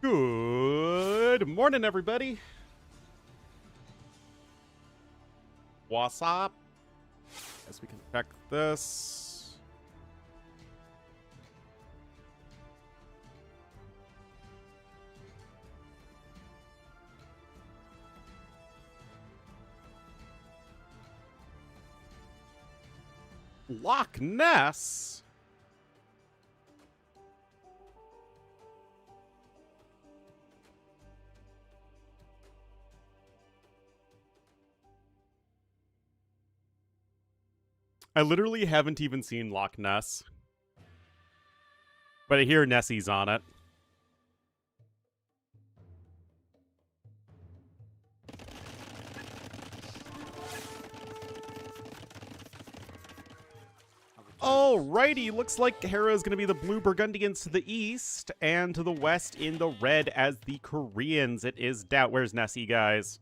Good morning, everybody. What's up? Guess we can check this. Loch Ness? I literally haven't even seen Loch Ness. But I hear Nessie's on it. Alrighty, looks like Hera is going to be the Blue Burgundians to the east, and to the west in the red as the Koreans. It is Doubt. Where's Nessie, guys?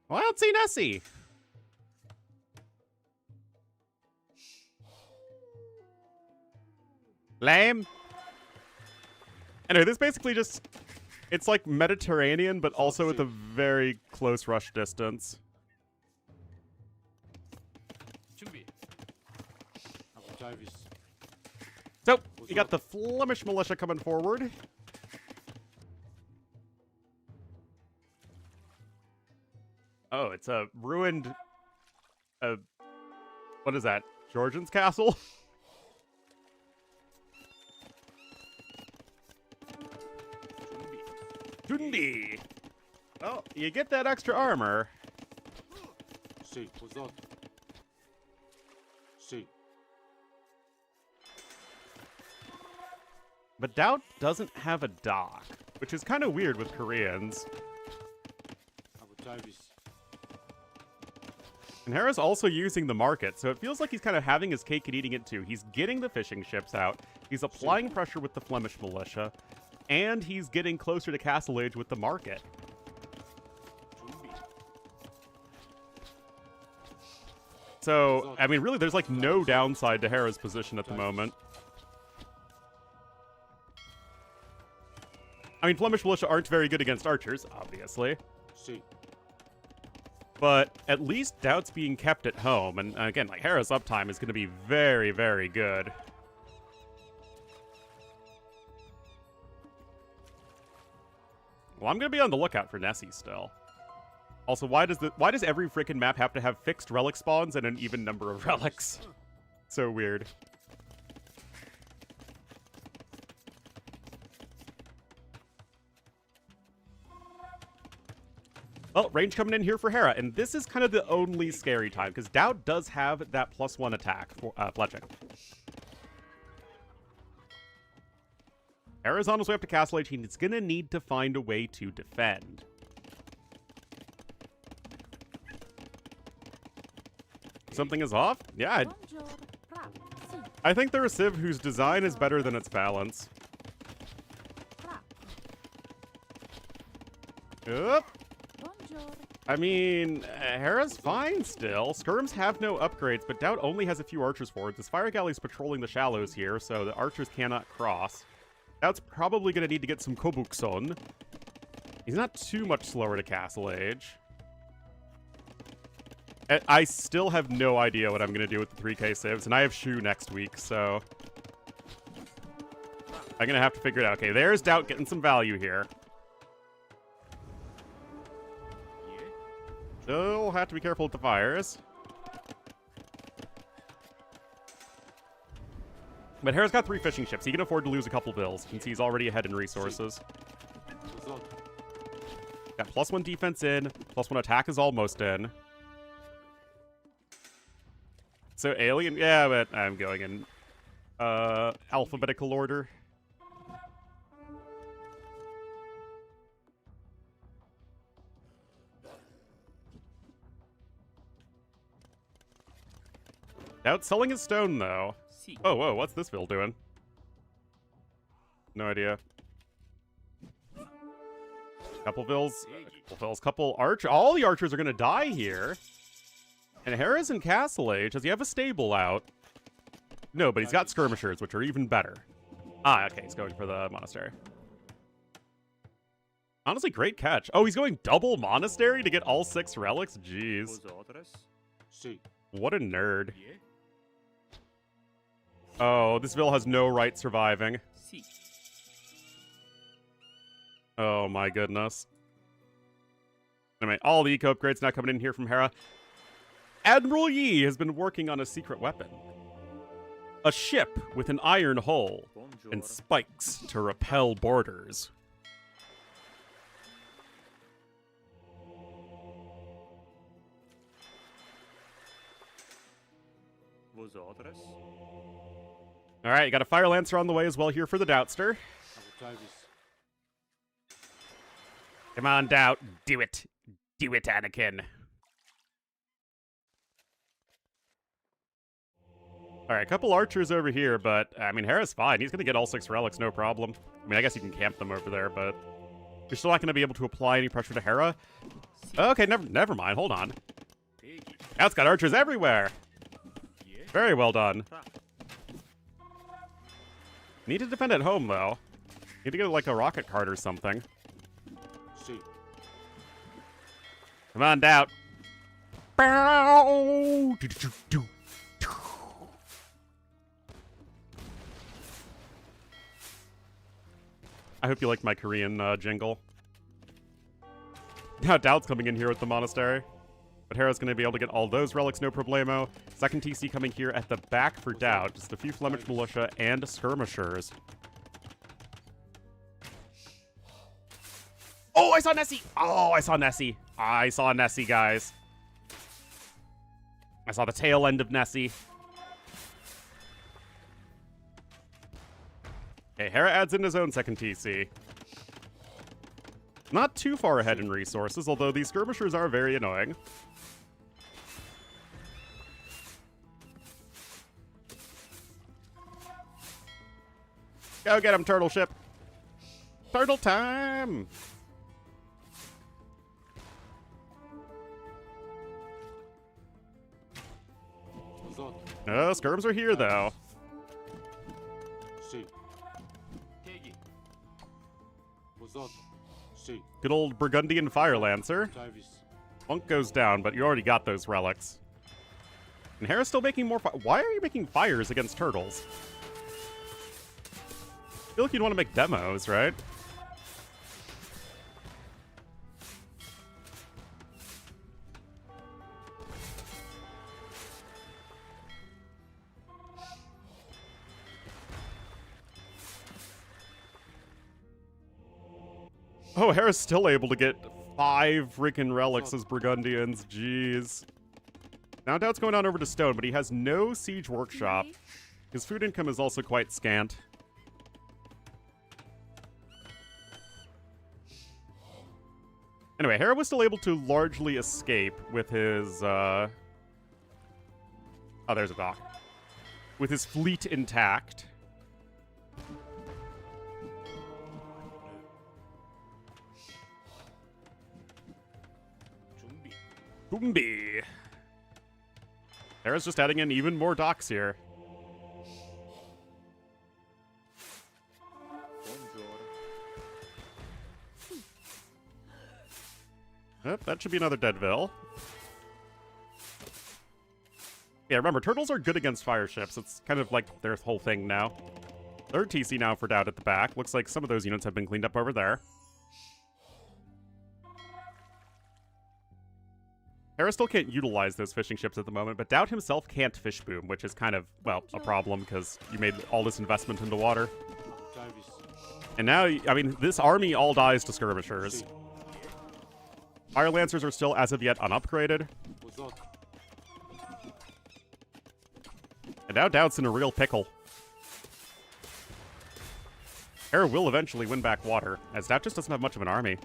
Well, I don't see Nessie. Lame. Anyway, this basically just... It's like Mediterranean, but also with a very close rush distance. So, you got the Flemish militia coming forward. Oh, it's a ruined... what is that? Georgian's castle? Tundi. Oh, you get that extra armor. See, what's that? See. But Doubt doesn't have a dock, which is kind of weird with Koreans. And Hera's also using the market, so it feels like he's kind of having his cake and eating it too. He's getting the fishing ships out, he's applying pressure with the Flemish militia, and he's getting closer to Castle Age with the market. So, I mean, really, there's like no downside to Hera's position at the moment. I mean, Flemish militia aren't very good against archers, obviously. But at least Doubt's being kept at home, and again, like, Hera's uptime is going to be very, very good. Well, I'm going to be on the lookout for Nessie still. Also, why does every freaking map have to have fixed relic spawns and an even number of relics? So weird. Well, range coming in here for Hera, and this is kind of the only scary time, because Doubt does have that +1 attack for fletching. Hera's on his way up to Castle Age. He's going to need to find a way to defend. Something is off? Yeah. I think they're a Civ whose design is better than its balance. Oop. I mean, Hera's fine still. Skirms have no upgrades, but Doubt only has a few archers forward. This fire galley's patrolling the shallows here, so the archers cannot cross. Doubt's probably going to need to get some Kobukson. He's not too much slower to Castle Age. I still have no idea what I'm going to do with the 3k Civs, and I have Shu next week, so... I'm going to have to figure it out. Okay, there's Doubt getting some value here. Still have to be careful with the fires. But Hera's got 3 fishing ships. He can afford to lose a couple bills, since he's already ahead in resources. Got +1 defense in, +1 attack is almost in. So alien, yeah, but I'm going in alphabetical order. Doubt selling his stone, though. Oh, whoa, what's this bill doing? No idea. Couple bills, couple arch. All the archers are going to die here. And Hera's in Castle Age. Does he have a stable out? No, but he's got skirmishers, which are even better. Ah, okay, he's going for the monastery. Honestly, great catch. Oh, he's going double monastery to get all 6 relics? Jeez. See. What a nerd. Oh, this Ville has no right surviving. Oh my goodness. Anyway, all the eco upgrades now coming in here from Hera. Admiral Yi has been working on a secret weapon. A ship with an iron hull and spikes to repel boarders. Alright, you got a Fire Lancer on the way as well here for the Doubtster. Come on, Doubt. Do it. Do it, Anakin. Alright, a couple archers over here, but, I mean, Hera's fine. He's gonna get all 6 relics, no problem. I mean, I guess you can camp them over there, but you're still not gonna be able to apply any pressure to Hera. Okay, never mind. Hold on. Doubt's got archers everywhere. Very well done. Need to defend at home, though. Need to get, like, a rocket cart or something. See. Come on, Doubt. Bow! I hope you like my Korean jingle. Now Doubt's coming in here with the monastery. But Hera's going to be able to get all those relics, no problemo. Second TC coming here at the back for Doubt. Just a few Flemish militia and skirmishers. Oh, I saw Nessie! Oh, I saw Nessie. I saw Nessie, guys. I saw the tail end of Nessie. Okay, Hera adds in his own second TC. Not too far ahead in resources, although these skirmishers are very annoying. Go get him, turtle ship. Turtle time! No, skirms are here, though. See. See. Good old Burgundian Fire Lancer. Monk goes down, but you already got those relics. And Hera's still making more Why are you making fires against turtles? I feel like you'd want to make demos, right? Oh, Hera's still able to get 5 freaking relics as Burgundians. Jeez. Now Doubt's going on over to Stone, but he has no siege workshop. His food income is also quite scant. Anyway, Hera was still able to largely escape with his, Oh, there's a dock. With his fleet intact. Boombi. Hera's just adding in even more docks here. Yep, that should be another Deadville. Yeah, remember, turtles are good against fire ships. It's kind of like their whole thing now. Third TC now for Doubt at the back. Looks like some of those units have been cleaned up over there. Hera still can't utilize those fishing ships at the moment, but Doubt himself can't fish boom, which is kind of, well, a problem because you made all this investment into water. And now, I mean, this army all dies to skirmishers. Fire Lancers are still, as of yet, unupgraded. And now Doubt's in a real pickle. Hera will eventually win back water, as Doubt just doesn't have much of an army.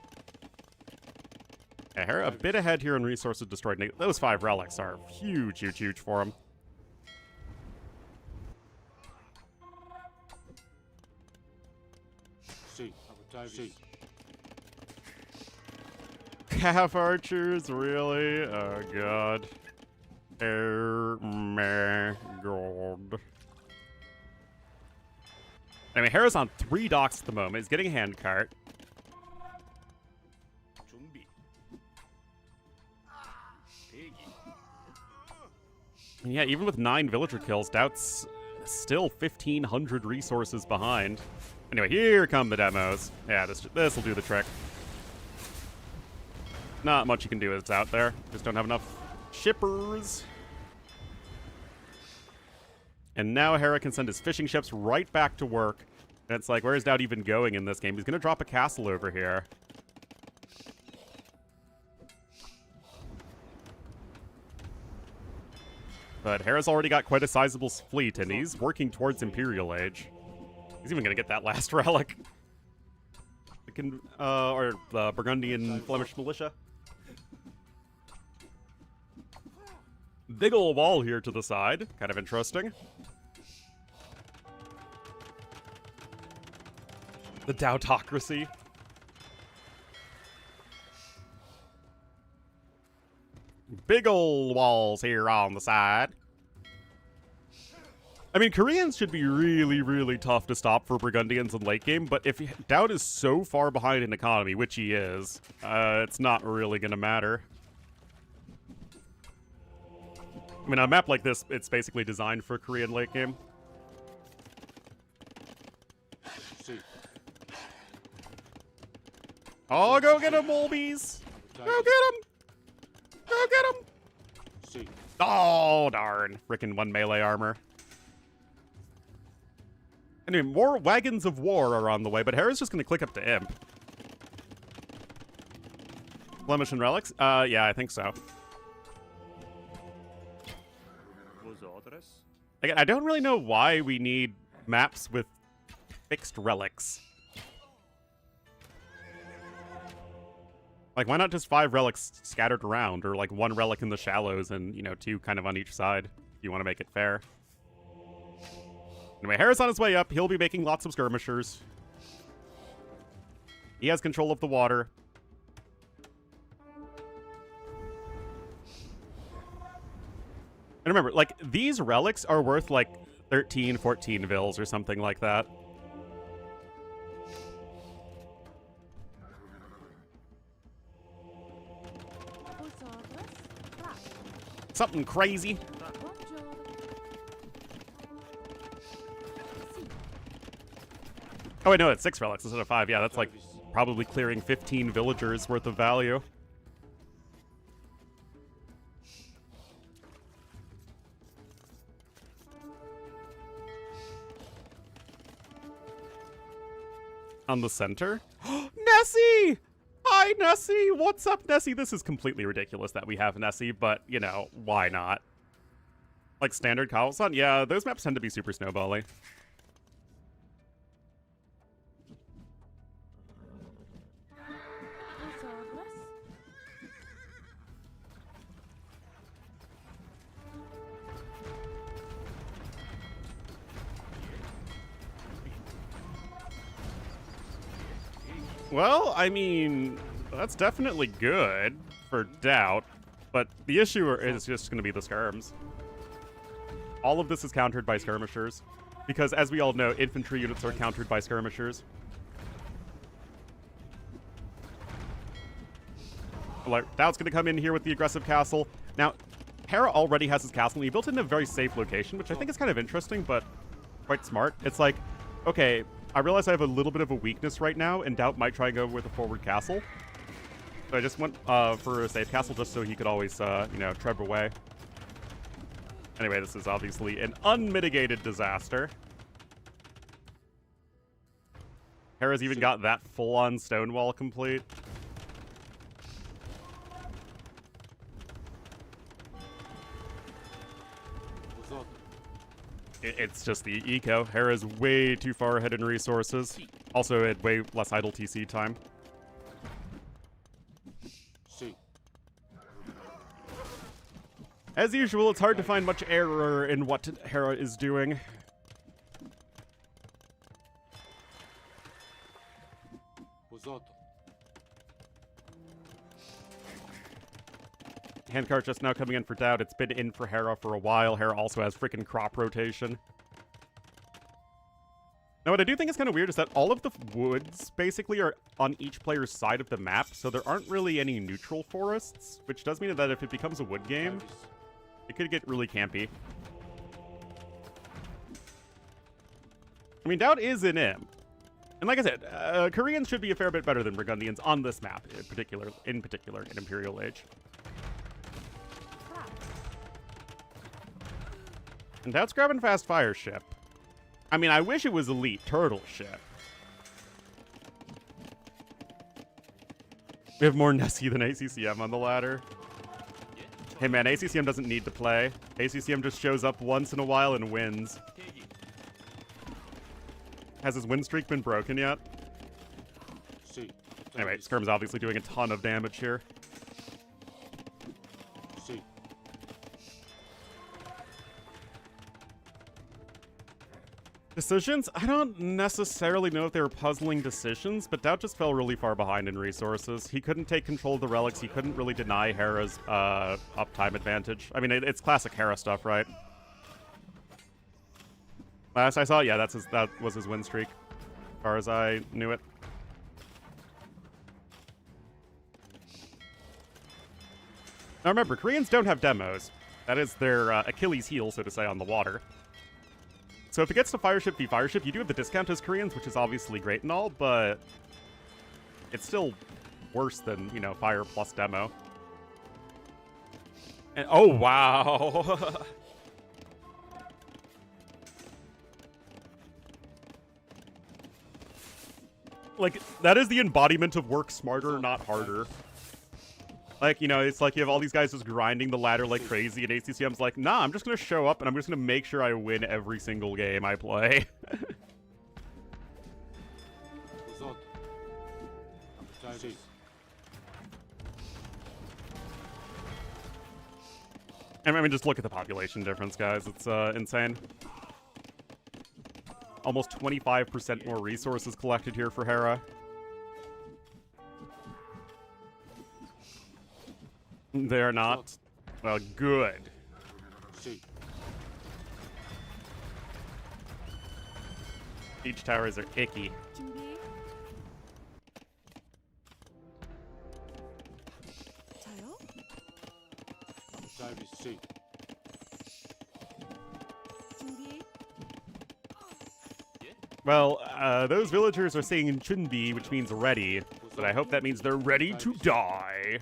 Yeah, Hera a bit ahead here in resources destroyed. Those 5 relics are huge, huge, huge for him. Calf archers, really? Oh, God. Oh, my God. I mean, Hera's on 3 docks at the moment. He's getting a hand cart. And yeah, even with 9 villager kills, Doubt's still 1,500 resources behind. Anyway, here come the demos. Yeah, this will do the trick. Not much you can do with it's out there. Just don't have enough shippers. And now Hera can send his fishing ships right back to work. And it's like, where's Doubt even going in this game? He's going to drop a castle over here. But Hera's already got quite a sizable fleet, and he's working towards Imperial Age. He's even going to get that last relic. Or the Burgundian Flemish militia. Big ol' wall here to the side. Kind of interesting. The Doubtocracy. Big ol' walls here on the side. I mean, Koreans should be really, really tough to stop for Burgundians in late game, but if Doubt is so far behind in economy, which he is, it's not really going to matter. I mean, on a map like this, it's basically designed for Korean late game. Oh, go get him, Wolbies! Go get him! Go get him! Oh, darn. Frickin' 1 melee armor. Anyway, more wagons of war are on the way, but Hera's just going to click up to Imp. Blemish and relics? Yeah, I think so. Again, I don't really know why we need maps with fixed relics. Like, why not just 5 relics scattered around, or like 1 relic in the shallows and, you know, 2 kind of on each side, if you want to make it fair. Anyway, Hera's on his way up. He'll be making lots of skirmishers. He has control of the water. And remember, like, these relics are worth, like, 13, 14 vils or something like that. Something crazy. Oh, wait, no, it's 6 relics instead of 5. Yeah, that's, like, probably clearing 15 villagers worth of value. On the center? Nessie! Hi, Nessie! What's up, Nessie? This is completely ridiculous that we have Nessie, but, you know, why not? Like, standard Kawasan? Yeah, those maps tend to be super snowbally. Well, I mean, that's definitely good for Doubt, but the issue is just going to be the skirms. All of this is countered by skirmishers, because as we all know, infantry units are countered by skirmishers. Doubt's going to come in here with the aggressive castle. Now, Hera already has his castle, and he built it in a very safe location, which I think is kind of interesting, but quite smart. It's like, okay, I realize I have a little bit of a weakness right now, and Doubt might try and go with a forward castle. So I just went for a safe castle just so he could always, you know, treb away. Anyway, this is obviously an unmitigated disaster. Hera's even got that full-on stone wall complete. It's just the eco. Hera's way too far ahead in resources. Also, at way less idle TC time. As usual, it's hard to find much error in what Hera is doing. Handcart just now coming in for Doubt. It's been in for Hera for a while. Hera also has freaking crop rotation. Now, what I do think is kind of weird is that all of the woods basically are on each player's side of the map, so there aren't really any neutral forests, which does mean that if it becomes a wood game, it could get really campy. I mean, Doubt is an imp. And like I said, Koreans should be a fair bit better than Burgundians on this map, in particular in Imperial Age. And Doubt's grabbing Fast Fire Ship. I mean, I wish it was Elite Turtle Ship. We have more Nessie than ACCM on the ladder. Hey man, ACCM doesn't need to play. ACCM just shows up once in a while and wins. Has his win streak been broken yet? Anyway, Skirm's obviously doing a ton of damage here. Decisions? I don't necessarily know if they were puzzling decisions, but Doubt just fell really far behind in resources. He couldn't take control of the relics. He couldn't really deny Hera's uptime advantage. I mean, it's classic Hera stuff, right? Last I saw, yeah, that was his win streak, as far as I knew it. Now remember, Koreans don't have demos. That is their Achilles heel, so to say, on the water. So if it gets to Fireship v Fireship, you do have the discount as Koreans, which is obviously great and all, but it's still worse than, you know, Fire plus demo. And oh, wow. Like, that is the embodiment of work smarter, not harder. Like, you know, it's like you have all these guys just grinding the ladder like crazy, and ACCM's like, nah, I'm just gonna show up, and I'm just gonna make sure I win every single game I play. I mean, just look at the population difference, guys. It's insane. Almost 25% more resources collected here for Hera. They're not. Well, good. Siege towers are icky. Well, those villagers are saying Chunbi, which means ready, but I hope that means they're ready to die.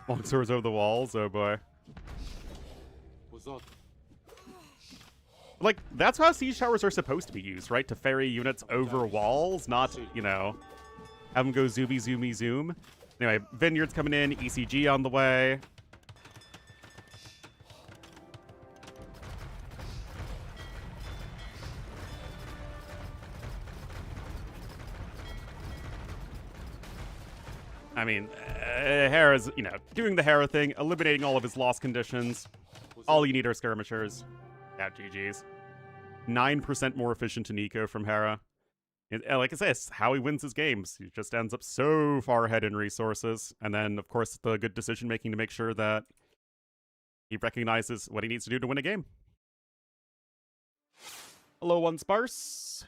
Longswords over the walls, oh boy. Like, that's how siege towers are supposed to be used, right? To ferry units over walls, not, you know, have them go zoomy, zoomy, zoom. Anyway, Vineyards coming in, ECG on the way. I mean, Hera's, you know, doing the Hera thing, eliminating all of his loss conditions. All you need are skirmishers. Yeah, GG's. 9% more efficient to Nico from Hera. Like I said, it's how he wins his games. He just ends up so far ahead in resources. And then, of course, the good decision-making to make sure that he recognizes what he needs to do to win a game. Hello, One Sparse.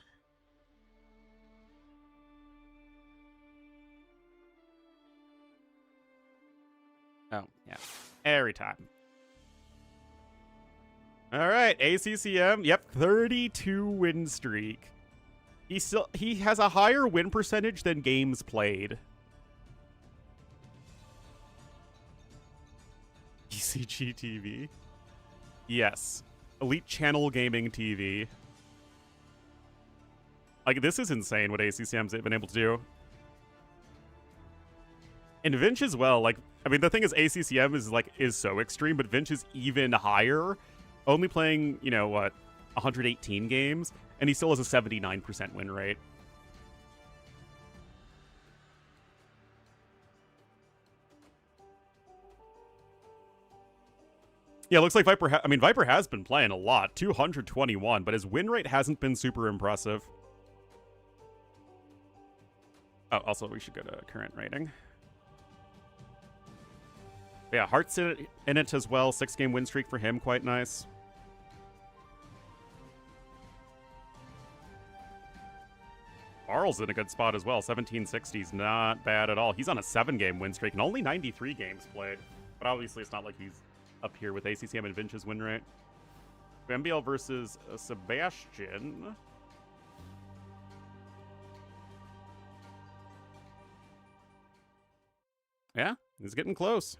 Oh, yeah. Every time. All right, ACCM. Yep, 32 win streak. He has a higher win percentage than games played. ECG TV. Yes. Elite Channel Gaming TV. Like, this is insane what ACCM's been able to do. And Vinch as well. Like, I mean, the thing is, ACCM is so extreme, but Vinch is even higher. Only playing, you know, what, 118 games, and he still has a 79% win rate. Yeah, looks like Viper Viper has been playing a lot, 221, but his win rate hasn't been super impressive. Oh, also, we should go to current rating. Yeah, Hart's in it as well. 6-game win streak for him, quite nice. Arl's in a good spot as well. 1760's not bad at all. He's on a 7-game win streak and only 93 games played. But obviously, it's not like he's up here with ACCM and Vinch's win rate. MBL versus Sebastian. Yeah, he's getting close.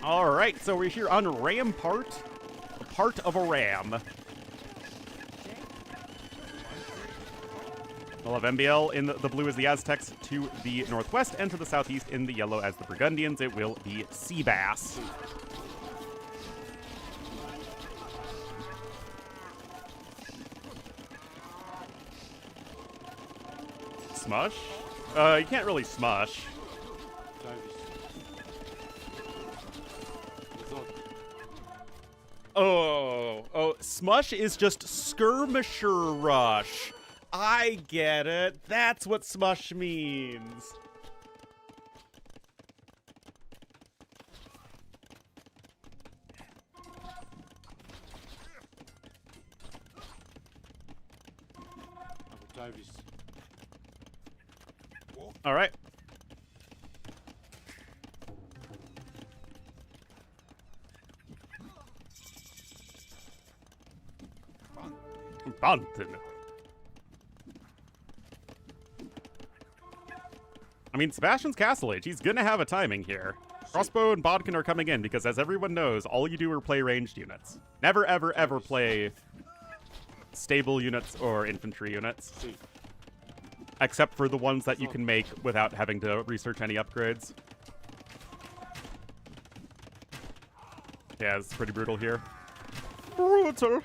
All right, so we're here on Rampart, a part of a ram. We'll have MBL in the blue as the Aztecs to the northwest, and to the southeast in the yellow as the Burgundians. It will be Seabass. Smush? You can't really smush. Oh, Smush is just Skirmisher Rush. I get it. That's what Smush means. All right. Banten. I mean, Sebastian's Castle Age. He's gonna have a timing here. Crossbow and Bodkin are coming in because, as everyone knows, all you do are play ranged units. Never, ever, ever play stable units or infantry units. Except for the ones that you can make without having to research any upgrades. Yeah, it's pretty brutal here. Brutal.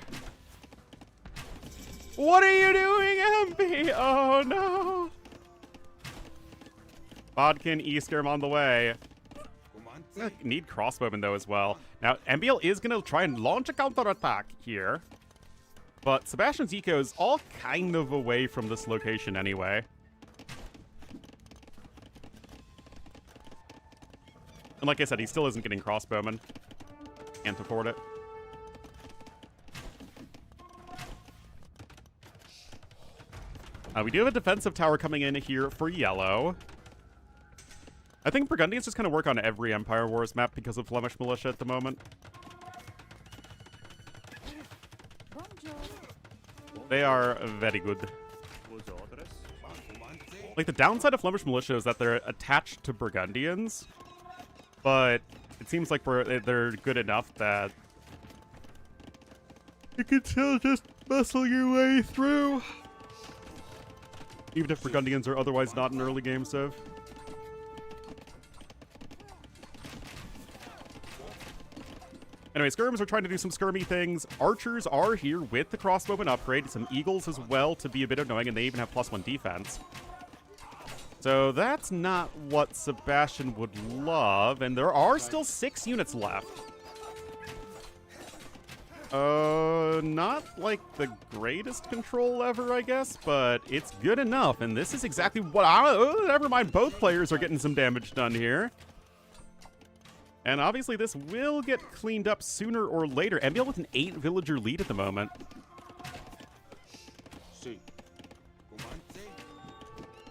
What are you doing, MP? Oh, no. Bodkin, Easter, I'm on the way. Need crossbowmen, though, as well. Now, MBL is going to try and launch a counterattack here. But Sebastian's eco is all kind of away from this location anyway. And like I said, he still isn't getting crossbowmen. Can't afford it. We do have a defensive tower coming in here for yellow. I think Burgundians just kind of work on every Empire Wars map because of Flemish Militia at the moment. They are very good. Like, the downside of Flemish Militia is that they're attached to Burgundians, but it seems like they're good enough that you can still just muscle your way through. Even if Burgundians are otherwise not an early game civ. Anyway, skirms are trying to do some skirmy things. Archers are here with the crossbowman upgrade. Some eagles as well to be a bit annoying, and they even have +1 defense. So that's not what Sebastian would love, and there are still 6 units left. Not like the greatest control ever, I guess, but it's good enough, and this is exactly what never mind, both players are getting some damage done here. And obviously this will get cleaned up sooner or later. MBL with an 8-villager lead at the moment.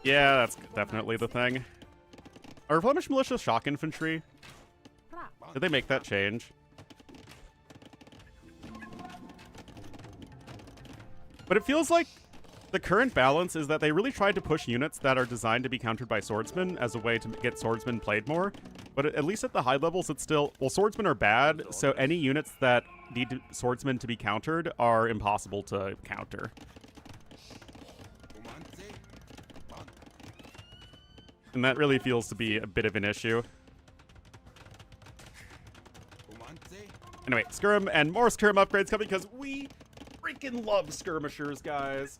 Yeah, that's definitely the thing. Are Flemish Militia shock infantry? Did they make that change? But it feels like the current balance is that they really tried to push units that are designed to be countered by swordsmen as a way to get swordsmen played more. But at least at the high levels, it's still... Well, swordsmen are bad, so any units that need swordsmen to be countered are impossible to counter. And that really feels to be a bit of an issue. Anyway, skirm and more skirm upgrades coming because we freaking love skirmishers, guys.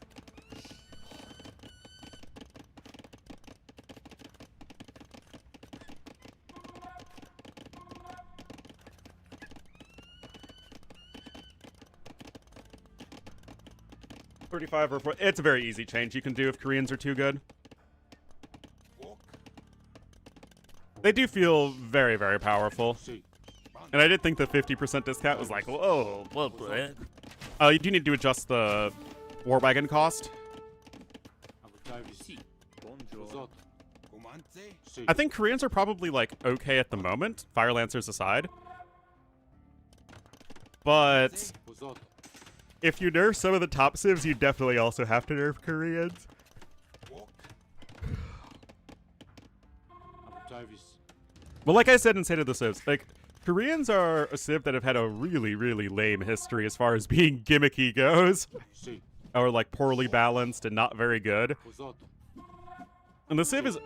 35 or 40. It's a very easy change you can do if Koreans are too good. They do feel very, very powerful. And I did think the 50% discount was like, whoa. You do need to adjust the war wagon cost. I think Koreans are probably, like, okay at the moment, Fire Lancers aside. But if you nerf some of the top civs, you definitely also have to nerf Koreans. Well, like I said in State of the Civs, like, Koreans are a civ that have had a really, really lame history as far as being gimmicky goes. Or, like, poorly balanced and not very good. And the civ is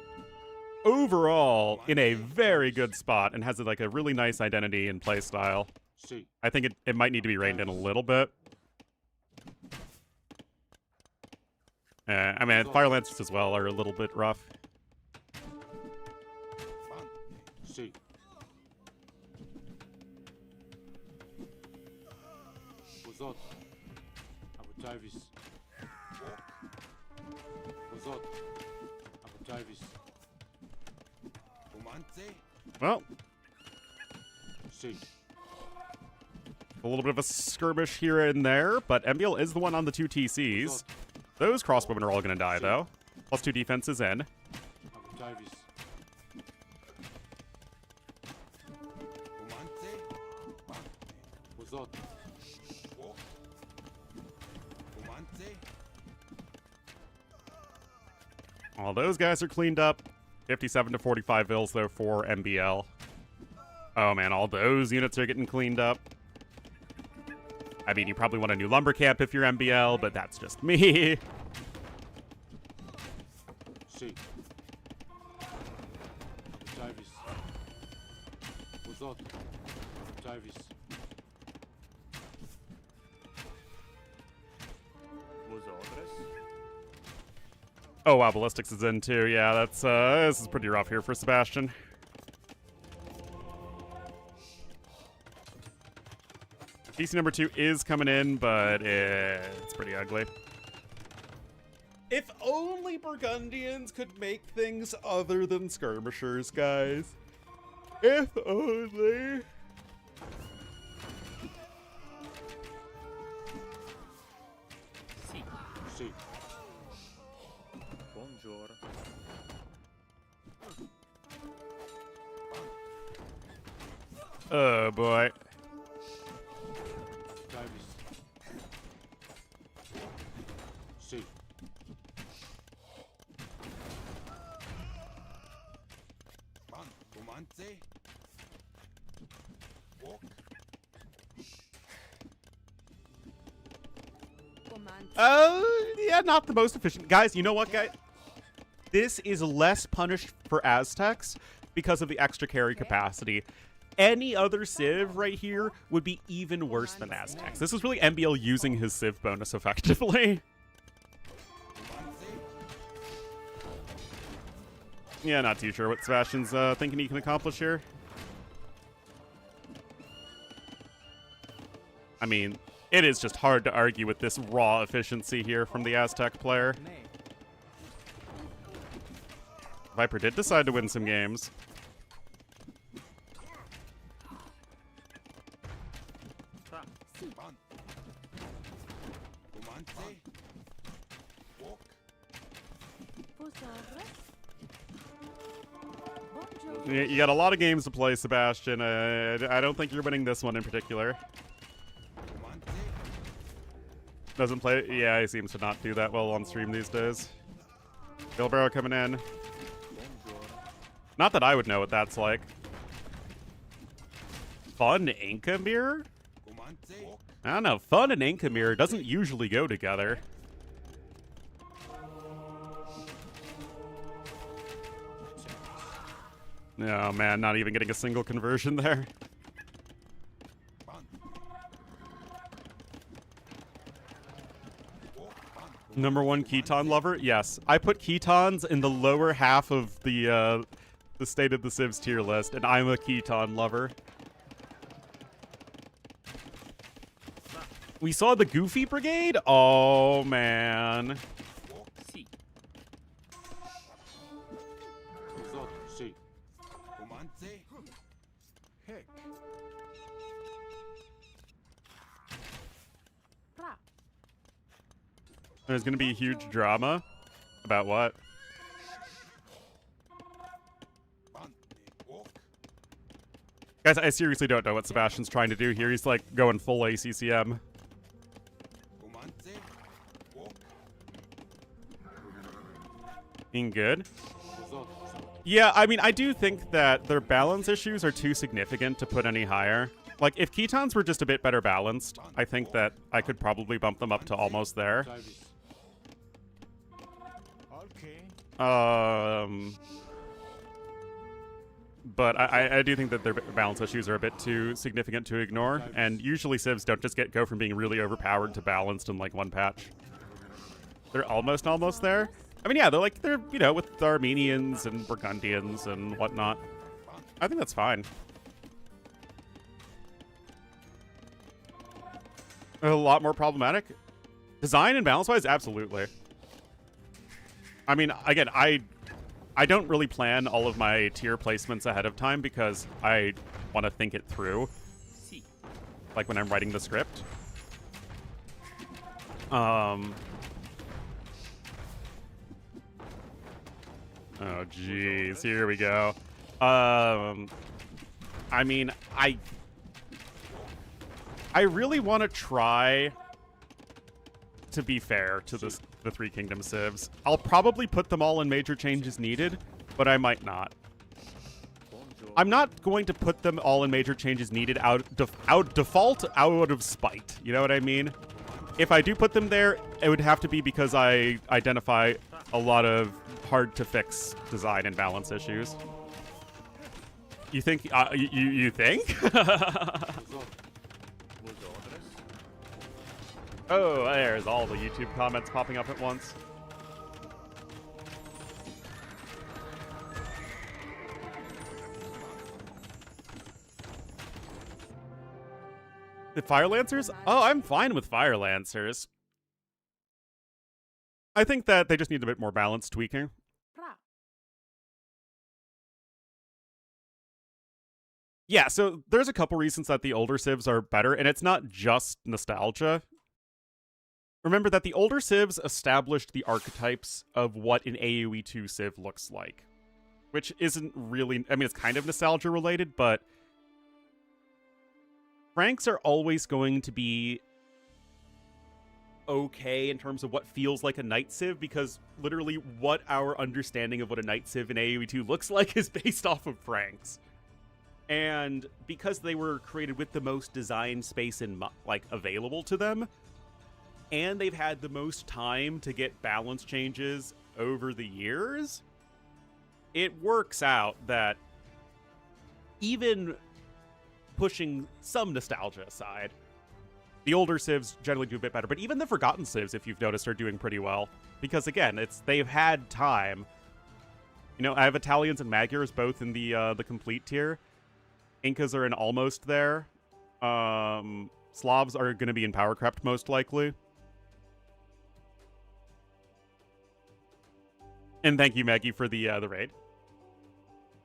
overall in a very good spot and has, like, a really nice identity and playstyle. I think it might need to be reined in a little bit. I mean, Fire Lancers as well are a little bit rough. Well, a little bit of a skirmish here and there, but MBL is the one on the 2 TCs. Those crossbowmen are all going to die, though. Plus 2 defenses in. All those guys are cleaned up. 57 to 45 vills, though, for MBL. Oh, man, all those units are getting cleaned up. I mean, you probably want a new lumber camp if you're MBL, but that's just me. Oh, wow, Ballistics is in, too. Yeah, that's, this is pretty rough here for Sebastian. PC number 2 is coming in, but it's pretty ugly. If only Burgundians could make things other than skirmishers, guys. If only. Oh, boy. Yeah, not the most efficient. Guys, you know what, guys? This is less punished for Aztecs because of the extra carry capacity. Any other Civ right here would be even worse than Aztecs. This is really MBL using his Civ bonus effectively. Yeah, not too sure what Sebastian's thinking he can accomplish here. I mean, it is just hard to argue with this raw efficiency here from the Aztec player. Viper did decide to win some games. You got a lot of games to play, Sebastian. I don't think you're winning this one in particular. Doesn't play. Yeah, he seems to not do that well on stream these days. Bilbao coming in. Not that I would know what that's like. Fun Inca Mirror? I don't know. Fun and Inca Mirror doesn't usually go together. Oh man, not even getting a single conversion there. Number 1 Keton lover? Yes. I put Ketons in the lower half of the State of the Civs tier list, and I'm a Keton lover. We saw the Goofy Brigade? Oh, man. C. Result C. Heck. There's going to be a huge drama. About what? Guys, I seriously don't know what Sebastian's trying to do here. He's like going full ACCM. Being good. Yeah, I mean, I do think that their balance issues are too significant to put any higher. Like, if Ketons were just a bit better balanced, I think that I could probably bump them up to almost there. But I do think that their balance issues are a bit too significant to ignore, and usually Civs don't just go from being really overpowered to balanced in like one patch. They're almost there. I mean, yeah, they're you know, with the Armenians and Burgundians and whatnot. I think that's fine. A lot more problematic. Design and balance-wise, absolutely. I mean, again, I don't really plan all of my tier placements ahead of time because I want to think it through. Like when I'm writing the script. Oh, jeez. Here we go. I mean, I really want to try to be fair to the Three Kingdoms Civs. I'll probably put them all in major changes needed, but I might not. I'm not going to put them all in major changes needed out of spite. You know what I mean? If I do put them there, it would have to be because I identify a lot of hard to fix design and balance issues. You think? You think? Oh, there's all the YouTube comments popping up at once. The Fire Lancers? Oh, I'm fine with Fire Lancers. I think that they just need a bit more balance tweaking. Yeah, so there's a couple reasons that the older Civs are better, and it's not just nostalgia. Remember that the older Civs established the archetypes of what an AoE 2 Civ looks like. Which isn't really... I mean, it's kind of nostalgia related, but... Franks are always going to be okay in terms of what feels like a Knight Civ, because literally what our understanding of what a Knight Civ in AoE 2 looks like is based off of Franks. And because they were created with the most design space and like available to them, and they've had the most time to get balance changes over the years, it works out that even pushing some nostalgia aside, the older Civs generally do a bit better. But even the Forgotten Civs, if you've noticed, are doing pretty well. Because again, they've had time. You know, I have Italians and Magyars both in the complete tier. Incas are in almost there. Slavs are going to be in Power Crept most likely. And thank you, Maggie, for the raid.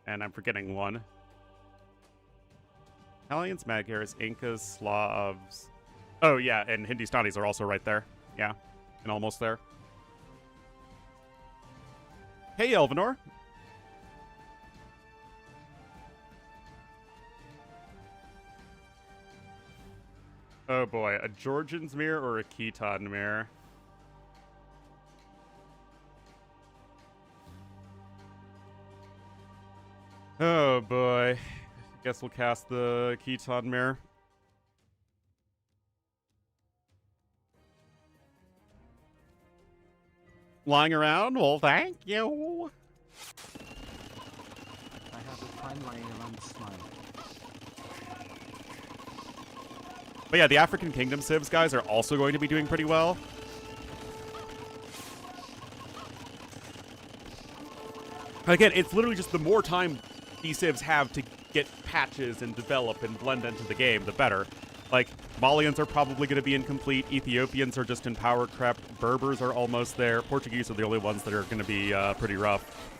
And I'm forgetting one. Italians, Magyars, Incas, Slavs. Oh, yeah, and Hindustanis are also right there. Yeah, and almost there. Hey, Elvenor. Oh, boy. A Georgian's mirror or a Khitan mirror? Oh, boy. Guess we'll cast the Khitan mirror. Lying around? Well, thank you. I have a fine lying around smile. But yeah, the African Kingdom Civs guys are also going to be doing pretty well. Again, it's literally just the more time these Civs have to get patches and develop and blend into the game, the better. Like, Malians are probably going to be incomplete. Ethiopians are just in power crept. Berbers are almost there. Portuguese are the only ones that are going to be pretty rough.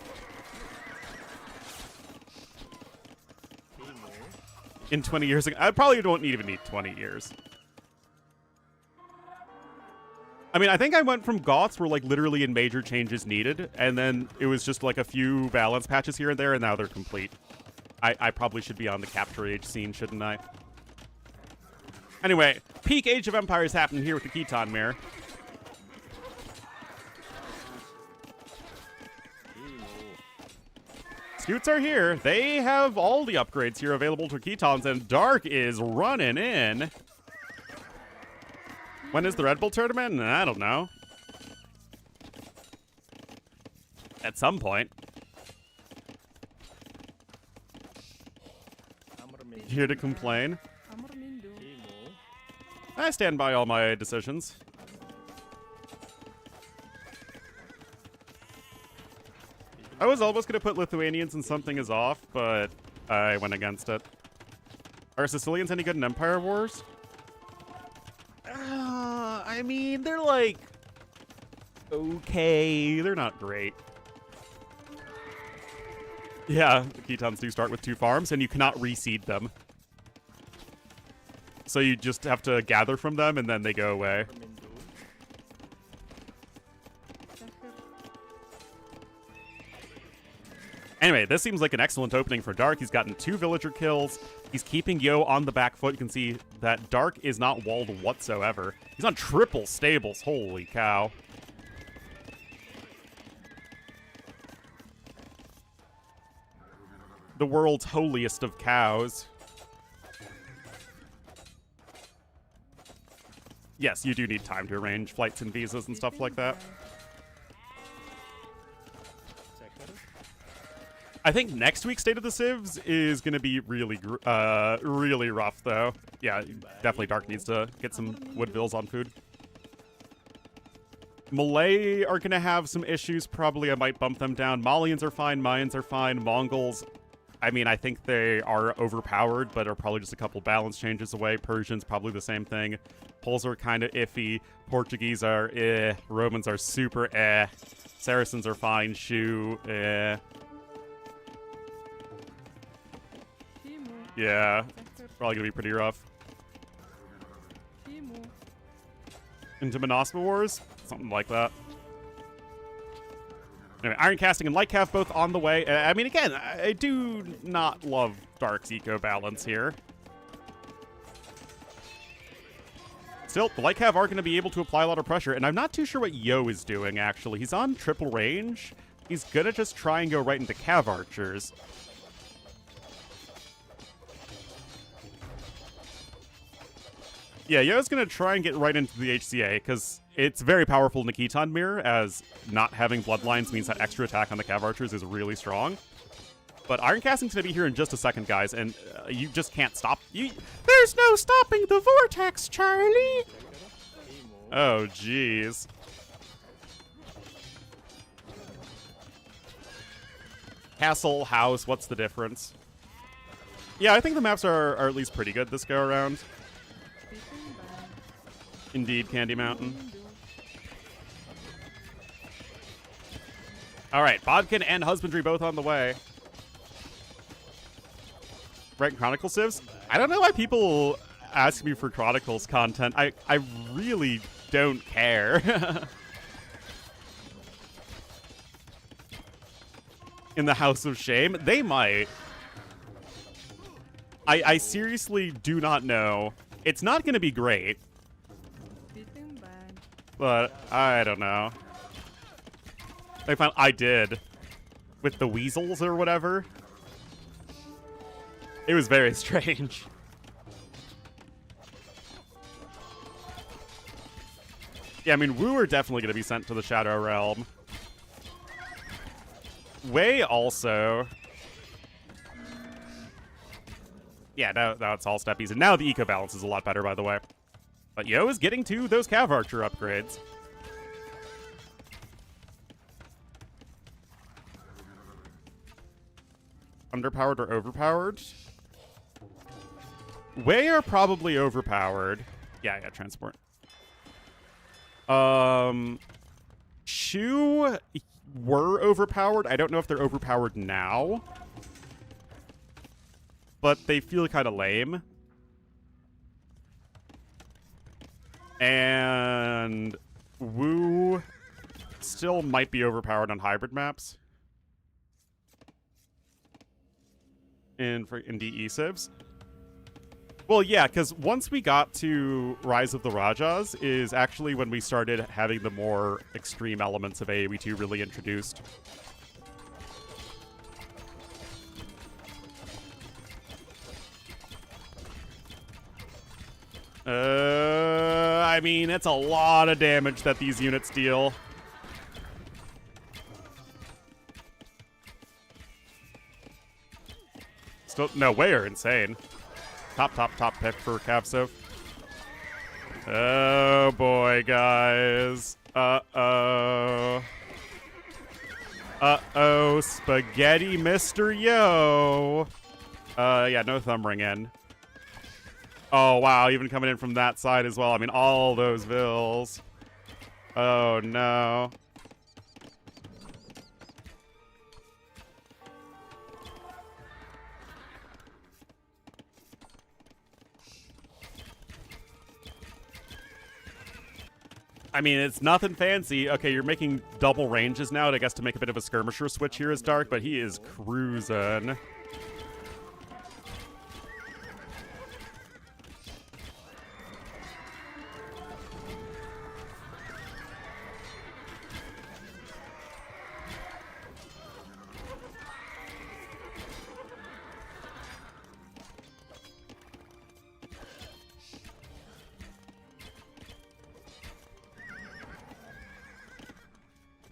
In 20 years, I probably don't even need 20 years. I mean, I think I went from Goths where, like, literally in major changes needed, and then it was just, like, a few balance patches here and there, and now they're complete. I probably should be on the capture age scene, shouldn't I? Anyway, peak Age of Empires happened here with the Khitan Mirror. Scoots are here. They have all the upgrades here available to Khitans, and Dark is running in. When is the RedBull tournament? I don't know. At some point. Here to complain. I stand by all my decisions. I was almost going to put Lithuanians in Something Is Off, but I went against it. Are Sicilians any good in Empire Wars? I mean, they're like... okay, they're not great. Yeah, the Khitans do start with 2 farms, and you cannot reseed them. So you just have to gather from them, and then they go away. Anyway, this seems like an excellent opening for Dark. He's gotten 2 villager kills. He's keeping Yo on the back foot. You can see that Dark is not walled whatsoever. He's on triple stables. Holy cow. The world's holiest of cows. Yes, you do need time to arrange flights and visas and stuff like that. I think next week's State of the Civs is going to be really rough, though. Yeah, definitely Dark needs to get some Woodvilles on food. Malay are going to have some issues. Probably I might bump them down. Malians are fine. Mayans are fine. Mongols, I mean, I think they are overpowered, but are probably just a couple balance changes away. Persians, probably the same thing. Poles are kind of iffy. Portuguese are eh. Romans are super eh. Saracens are fine. Shu, eh. Yeah, probably gonna be pretty rough. Into Monospa Wars? Something like that. Anyway, Iron Casting and Light Cav both on the way. I mean, again, I do not love Dark's eco balance here. Still, the Light Cav are going to be able to apply a lot of pressure, and I'm not too sure what Yo is doing, actually. He's on triple range. He's going to just try and go right into Cav Archers. Yeah, Yo's going to try and get right into the HCA, because it's very powerful in the Khitan Mirror, as not having Bloodlines means that extra attack on the Cav Archers is really strong. But Iron Casting's going to be here in just a second, guys, and you just can't stop. There's no stopping the vortex, Charlie! Oh, jeez. Castle, house, what's the difference? Yeah, I think the maps are at least pretty good this go-around. Indeed, Candy Mountain. All right, Bodkin and Husbandry both on the way. Right, Chronicle Civs? I don't know why people ask me for Chronicles content. I really don't care. In the House of Shame? They might. I seriously do not know. It's not going to be great. But I don't know. I did. With the weasels or whatever. It was very strange. Yeah, I mean, Wu are definitely going to be sent to the Shadow Realm. Wei also. Yeah, now it's all steppies. And now the eco balance is a lot better, by the way. But Yo is getting to those Cav Archer upgrades. Underpowered or overpowered? Wei are probably overpowered. Yeah, transport. Shu were overpowered. I don't know if they're overpowered now. But they feel kind of lame. And Wu still might be overpowered on hybrid maps. In DE Civs. Well, yeah, because once we got to Rise of the Rajas is actually when we started having the more extreme elements of AoE2 really introduced. I mean, it's a lot of damage that these units deal. Still, no way are insane. Top pick for Capsov. Oh boy, guys. Uh-oh. Uh-oh, Spaghetti Mr. Yo. Yeah, no thumb ring in. Oh, wow, even coming in from that side as well. I mean, all those vills. Oh, no. I mean, it's nothing fancy. Okay, you're making double ranges now, I guess, to make a bit of a skirmisher switch here as Dark, but he is cruising.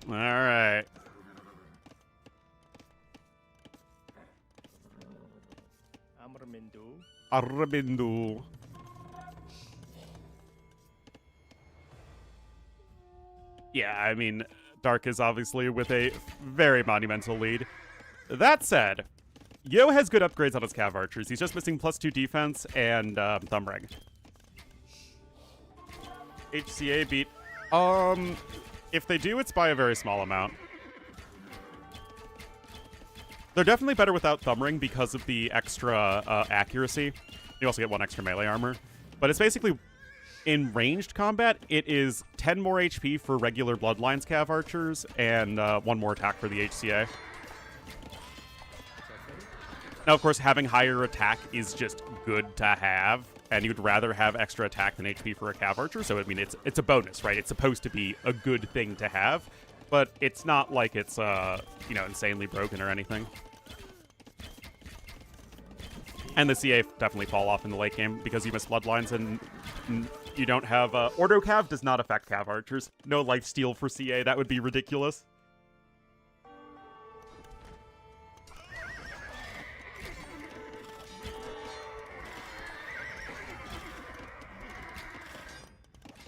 All right. Armindu. Yeah, I mean, Dark is obviously with a very monumental lead. That said, Yo has good upgrades on his Cav archers. He's just missing +2 defense and thumb ring. HCA beat. If they do, it's by a very small amount. They're definitely better without thumb ring because of the extra accuracy. You also get 1 extra melee armor. But it's basically, in ranged combat, it is 10 more HP for regular Bloodlines Cav archers and 1 more attack for the HCA. Now, of course, having higher attack is just good to have, and you'd rather have extra attack than HP for a Cav archer, so I mean, it's a bonus, right? It's supposed to be a good thing to have, but it's not like it's, you know, insanely broken or anything. And the CA definitely fall off in the late game because you miss Bloodlines and you don't have, Ordo Cav does not affect Cav archers. No lifesteal for CA, that would be ridiculous.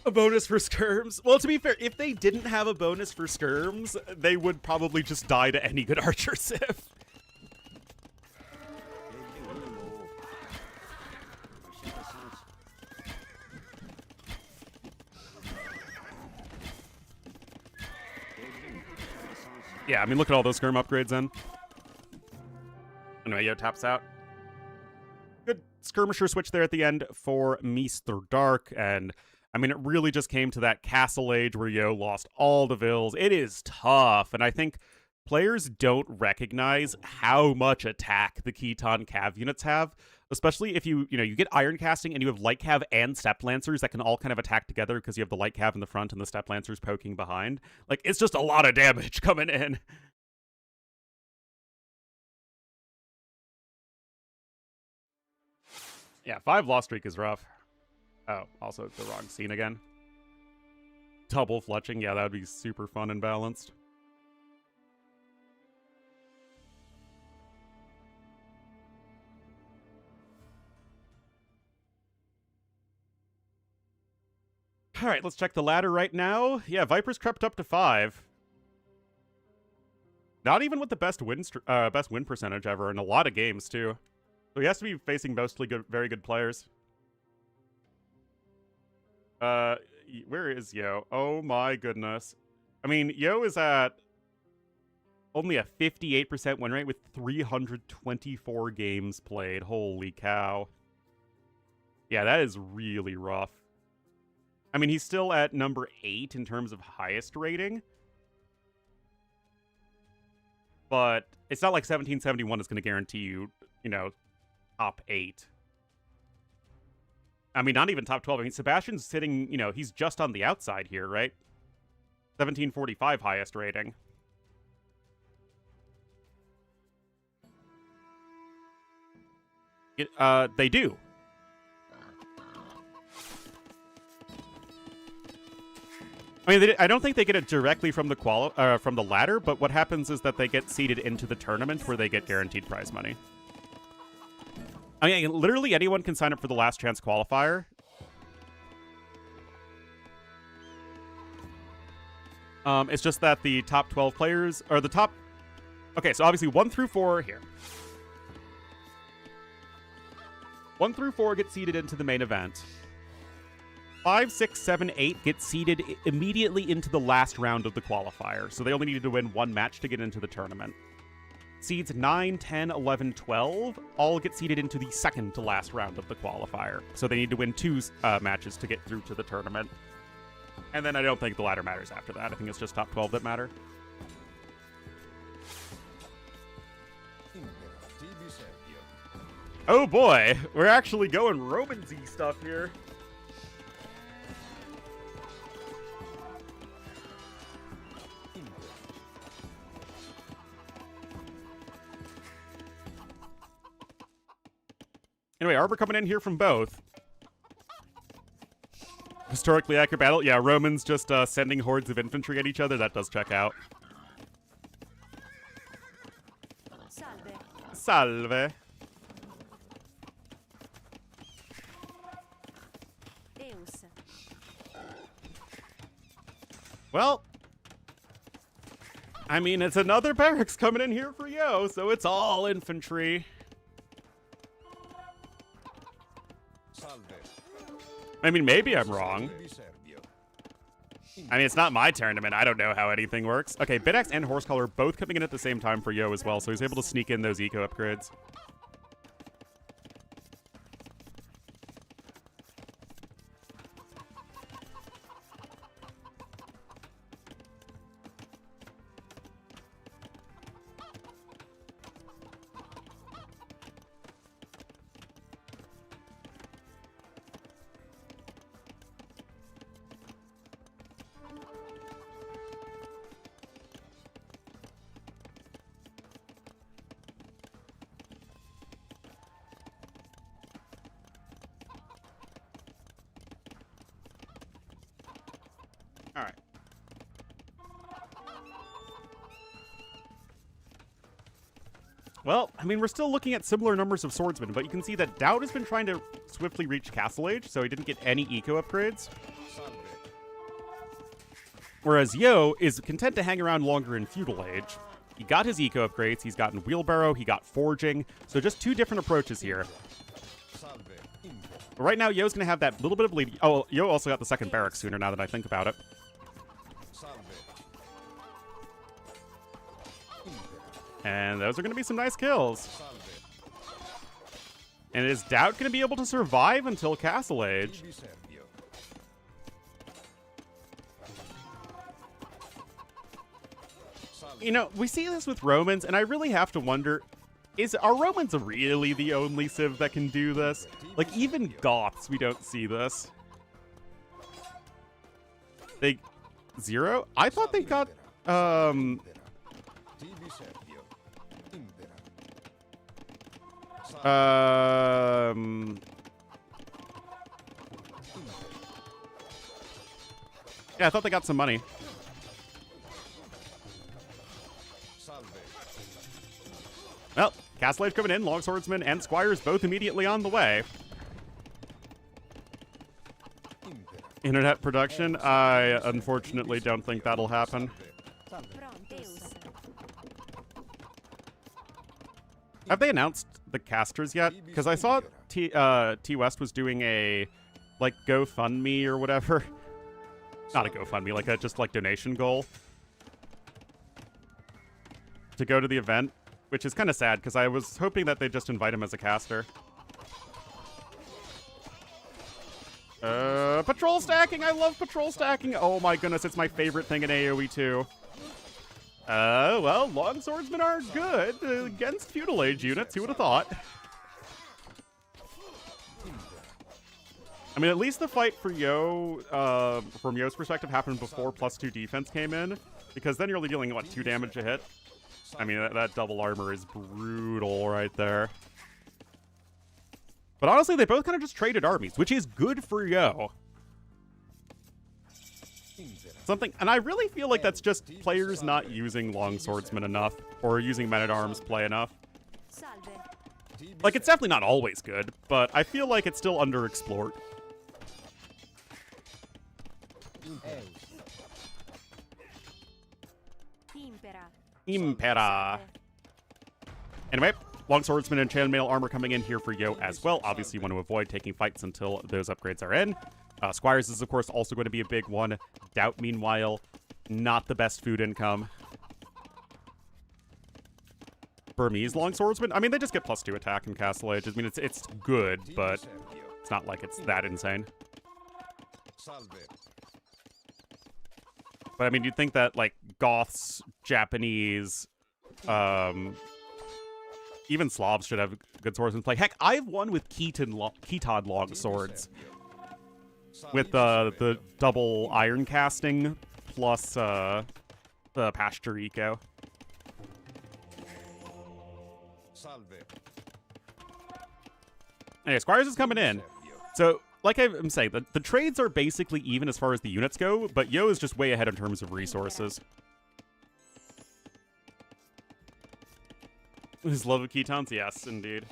A bonus for skirms? Well, to be fair, if they didn't have a bonus for skirms, they would probably just die to any good archer civ. Yeah, I mean, look at all those skirm upgrades then. Anyway, Yo taps out. Good skirmisher switch there at the end for Mr. Dark, and I mean, it really just came to that castle age where Yo lost all the vills. It is tough, and I think players don't recognize how much attack the Khitan Cav units have, especially if you get Iron Casting and you have Light Cav and Step Lancers that can all kind of attack together because you have the Light Cav in the front and the Step Lancers poking behind. Like, it's just a lot of damage coming in. Yeah, 5 loss streak is rough. Oh, also the wrong scene again. Double fletching, yeah, that would be super fun and balanced. All right, let's check the ladder right now. Yeah, Viper's crept up to 5. Not even with the best win percentage ever in a lot of games too. So he has to be facing mostly good, very good players. Where is Yo? Oh my goodness. I mean, Yo is at only a 58% win rate with 324 games played. Holy cow. Yeah, that is really rough. I mean, he's still at number 8 in terms of highest rating. But it's not like 1771 is going to guarantee you, you know, top 8. I mean, not even top 12. I mean, Sebastian's sitting, you know, he's just on the outside here, right? 1745 highest rating. They do. I mean, I don't think they get it directly from the from the ladder, but what happens is that they get seeded into the tournament where they get guaranteed prize money. I mean, literally anyone can sign up for the last chance qualifier. It's just that the top 12 players, or the top... Okay, so obviously 1 through 4 here. 1 through 4 get seeded into the main event. 5, 6, 7, 8 get seeded immediately into the last round of the qualifier, so they only needed to win 1 match to get into the tournament. Seeds 9, 10, 11, 12 all get seeded into the second to last round of the qualifier, so they need to win 2 matches to get through to the tournament. And then I don't think the ladder matters after that. I think it's just top 12 that matter. Oh boy, we're actually going Roman-y stuff here. Anyway, Arbor coming in here from both. Historically accurate battle. Yeah, Romans just sending hordes of infantry at each other. That does check out. Salve. Salve. Deus. Well, I mean, it's another barracks coming in here for Yo, so it's all infantry. I mean, maybe I'm wrong. I mean, it's not my tournament. I don't know how anything works. Okay, Bidax and Horsecollar both coming in at the same time for Yo as well, so he's able to sneak in those eco upgrades. All right. Well, I mean, we're still looking at similar numbers of swordsmen, but you can see that Dowd has been trying to swiftly reach Castle Age, so he didn't get any eco upgrades. Whereas Yo is content to hang around longer in Feudal Age. He got his eco upgrades, he's gotten Wheelbarrow, he got Forging, so just 2 different approaches here. But right now, Yo's going to have that little bit of bleed. Oh, Yo also got the second barracks sooner now that I think about it. And those are going to be some nice kills. And is Dowd going to be able to survive until Castle Age? You know, we see this with Romans, and I really have to wonder, are Romans really the only Civ that can do this? Like, even Goths, we don't see this. They... 0? I thought they got, yeah, I thought they got some money. Well, Castle Age coming in, Longswordsman and Squires both immediately on the way. Internet production? I unfortunately don't think that'll happen. Deus. Have they announced the casters yet, because I saw T West was doing a, like, GoFundMe or whatever. Not a GoFundMe, like a just, like, donation goal to go to the event, which is kind of sad, because I was hoping that they'd just invite him as a caster. Patrol stacking! I love patrol stacking! Oh my goodness, it's my favorite thing in AoE too. Well, long swordsmen are good against feudal age units, who would have thought? I mean, at least the fight for Yo, from Yo's perspective, happened before +2 defense came in, because then you're only dealing, what, 2 damage a hit? I mean, that double armor is brutal right there. But honestly, they both kind of just traded armies, which is good for Yo. And I really feel like that's just players not using long swordsmen enough, or using men-at-arms play enough. Like, it's definitely not always good, but I feel like it's still underexplored. Impera. Anyway, long swordsman and chainmail armor coming in here for Yo as well. Obviously, you want to avoid taking fights until those upgrades are in. Squires is, of course, also going to be a big one. Doubt, meanwhile, not the best food income. Burmese long swordsman, I mean, they just get +2 attack in Castle Age. I mean, it's good, but it's not like it's that insane. But I mean, you'd think that, like, Goths, Japanese, even Slavs should have good swordsmen play. Heck, I've won with Khitan long swords. With the double iron casting plus the pasture eco. Anyway, Squires is coming in. So, like I'm saying, the trades are basically even as far as the units go, but Yo is just way ahead in terms of resources. His love of Khitans? Yes, indeed.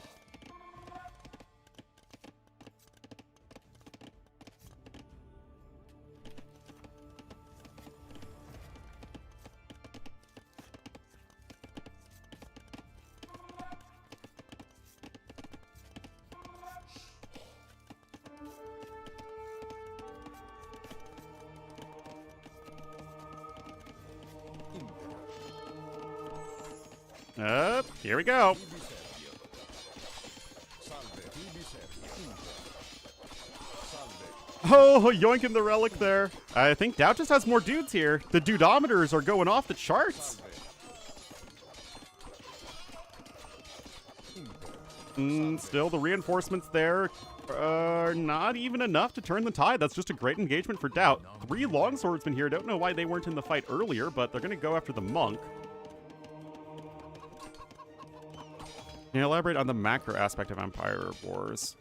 Here we go. Oh, yoinking the relic there. I think Doubt just has more dudes here. The dudometers are going off the charts. Still, the reinforcements there are not even enough to turn the tide. That's just a great engagement for Doubt. 3 long swordsmen here. Don't know why they weren't in the fight earlier, but they're going to go after the monk. Can you elaborate on the macro aspect of Empire Wars?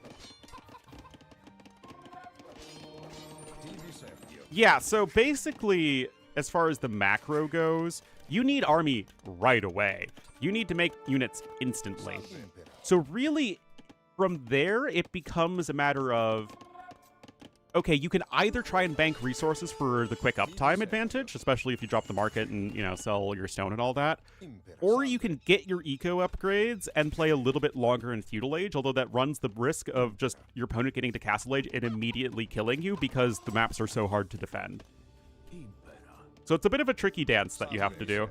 Yeah, so basically, as far as the macro goes, you need army right away. You need to make units instantly. So really, from there, it becomes a matter of, okay, you can either try and bank resources for the quick uptime advantage, especially if you drop the market and, you know, sell your stone and all that, or you can get your eco upgrades and play a little bit longer in Feudal Age, although that runs the risk of just your opponent getting to Castle Age and immediately killing you because the maps are so hard to defend. So it's a bit of a tricky dance that you have to do.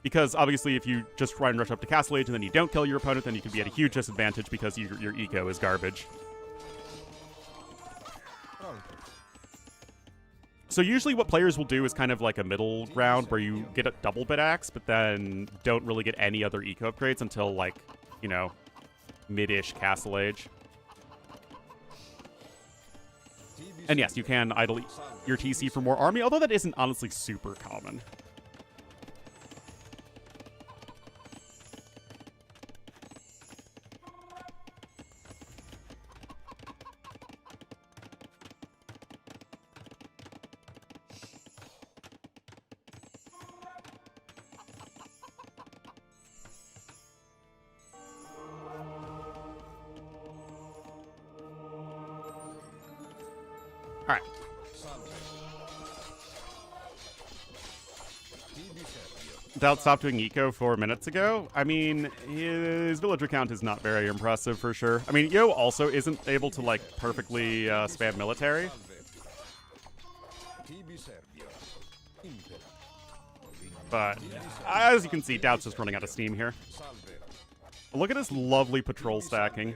Because obviously if you just try and rush up to Castle Age and then you don't kill your opponent, then you can be at a huge disadvantage because your eco is garbage. So usually what players will do is kind of like a middle ground where you get a double bit axe, but then don't really get any other eco upgrades until, like, you know, mid-ish Castle Age. And yes, you can idle your TC for more army, although that isn't honestly super common. All right. Doubt stopped doing eco 4 minutes ago. I mean, his villager count is not very impressive for sure. I mean, Yo also isn't able to, like, perfectly spam military. But, as you can see, Doubt's just running out of steam here. Look at his lovely patrol stacking.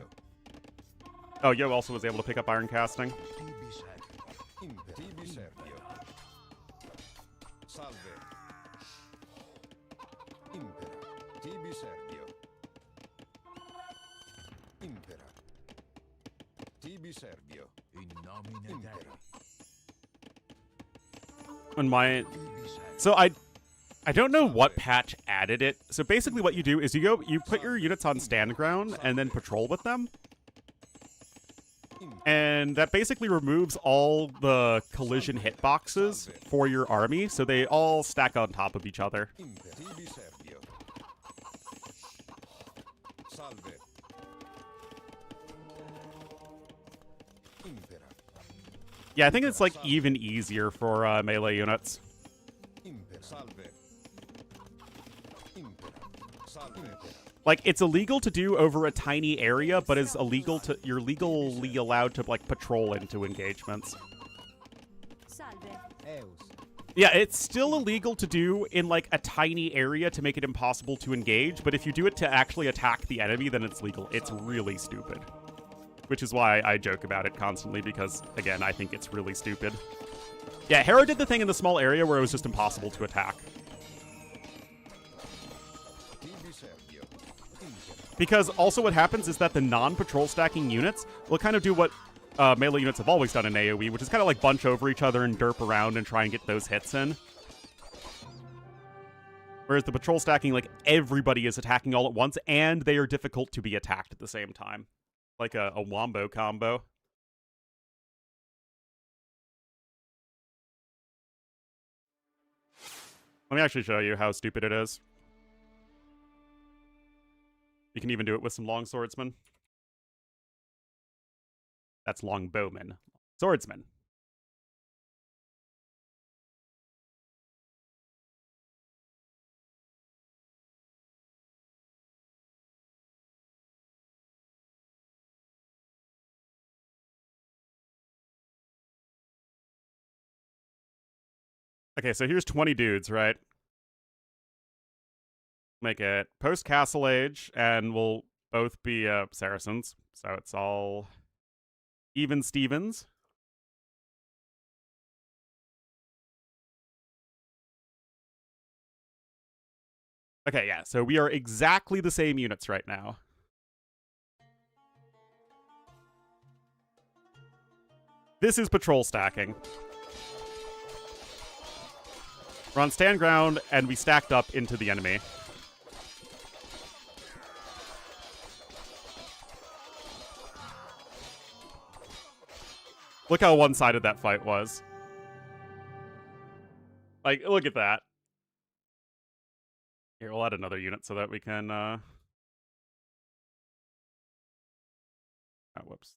Oh, Yo also was able to pick up iron casting. And so I don't know what patch added it. So basically what you do is you put your units on stand ground and then patrol with them. And that basically removes all the collision hitboxes for your army, so they all stack on top of each other. Yeah, I think it's like even easier for melee units. Like, it's illegal to do over a tiny area, but is illegal to you're legally allowed to like patrol into engagements. Yeah, it's still illegal to do in like a tiny area to make it impossible to engage, but if you do it to actually attack the enemy, then it's legal. It's really stupid. Which is why I joke about it constantly, because, again, I think it's really stupid. Yeah, Hera did the thing in the small area where it was just impossible to attack. Because also what happens is that the non-patrol stacking units will kind of do what melee units have always done in AoE, which is kind of like bunch over each other and derp around and try and get those hits in. Whereas the patrol stacking, like, everybody is attacking all at once, and they are difficult to be attacked at the same time. Like a wombo combo. Let me actually show you how stupid it is. You can even do it with some long swordsmen. That's long bowman. Swordsman. Okay, so here's 20 dudes, right? Make it post-Castle Age, and we'll both be Saracens. So it's all even Stevens. Okay, yeah, so we are exactly the same units right now. This is patrol stacking. We're on stand ground, and we stacked up into the enemy. Look how one-sided that fight was. Like, look at that. Here, we'll add another unit so that we can, Oh, whoops.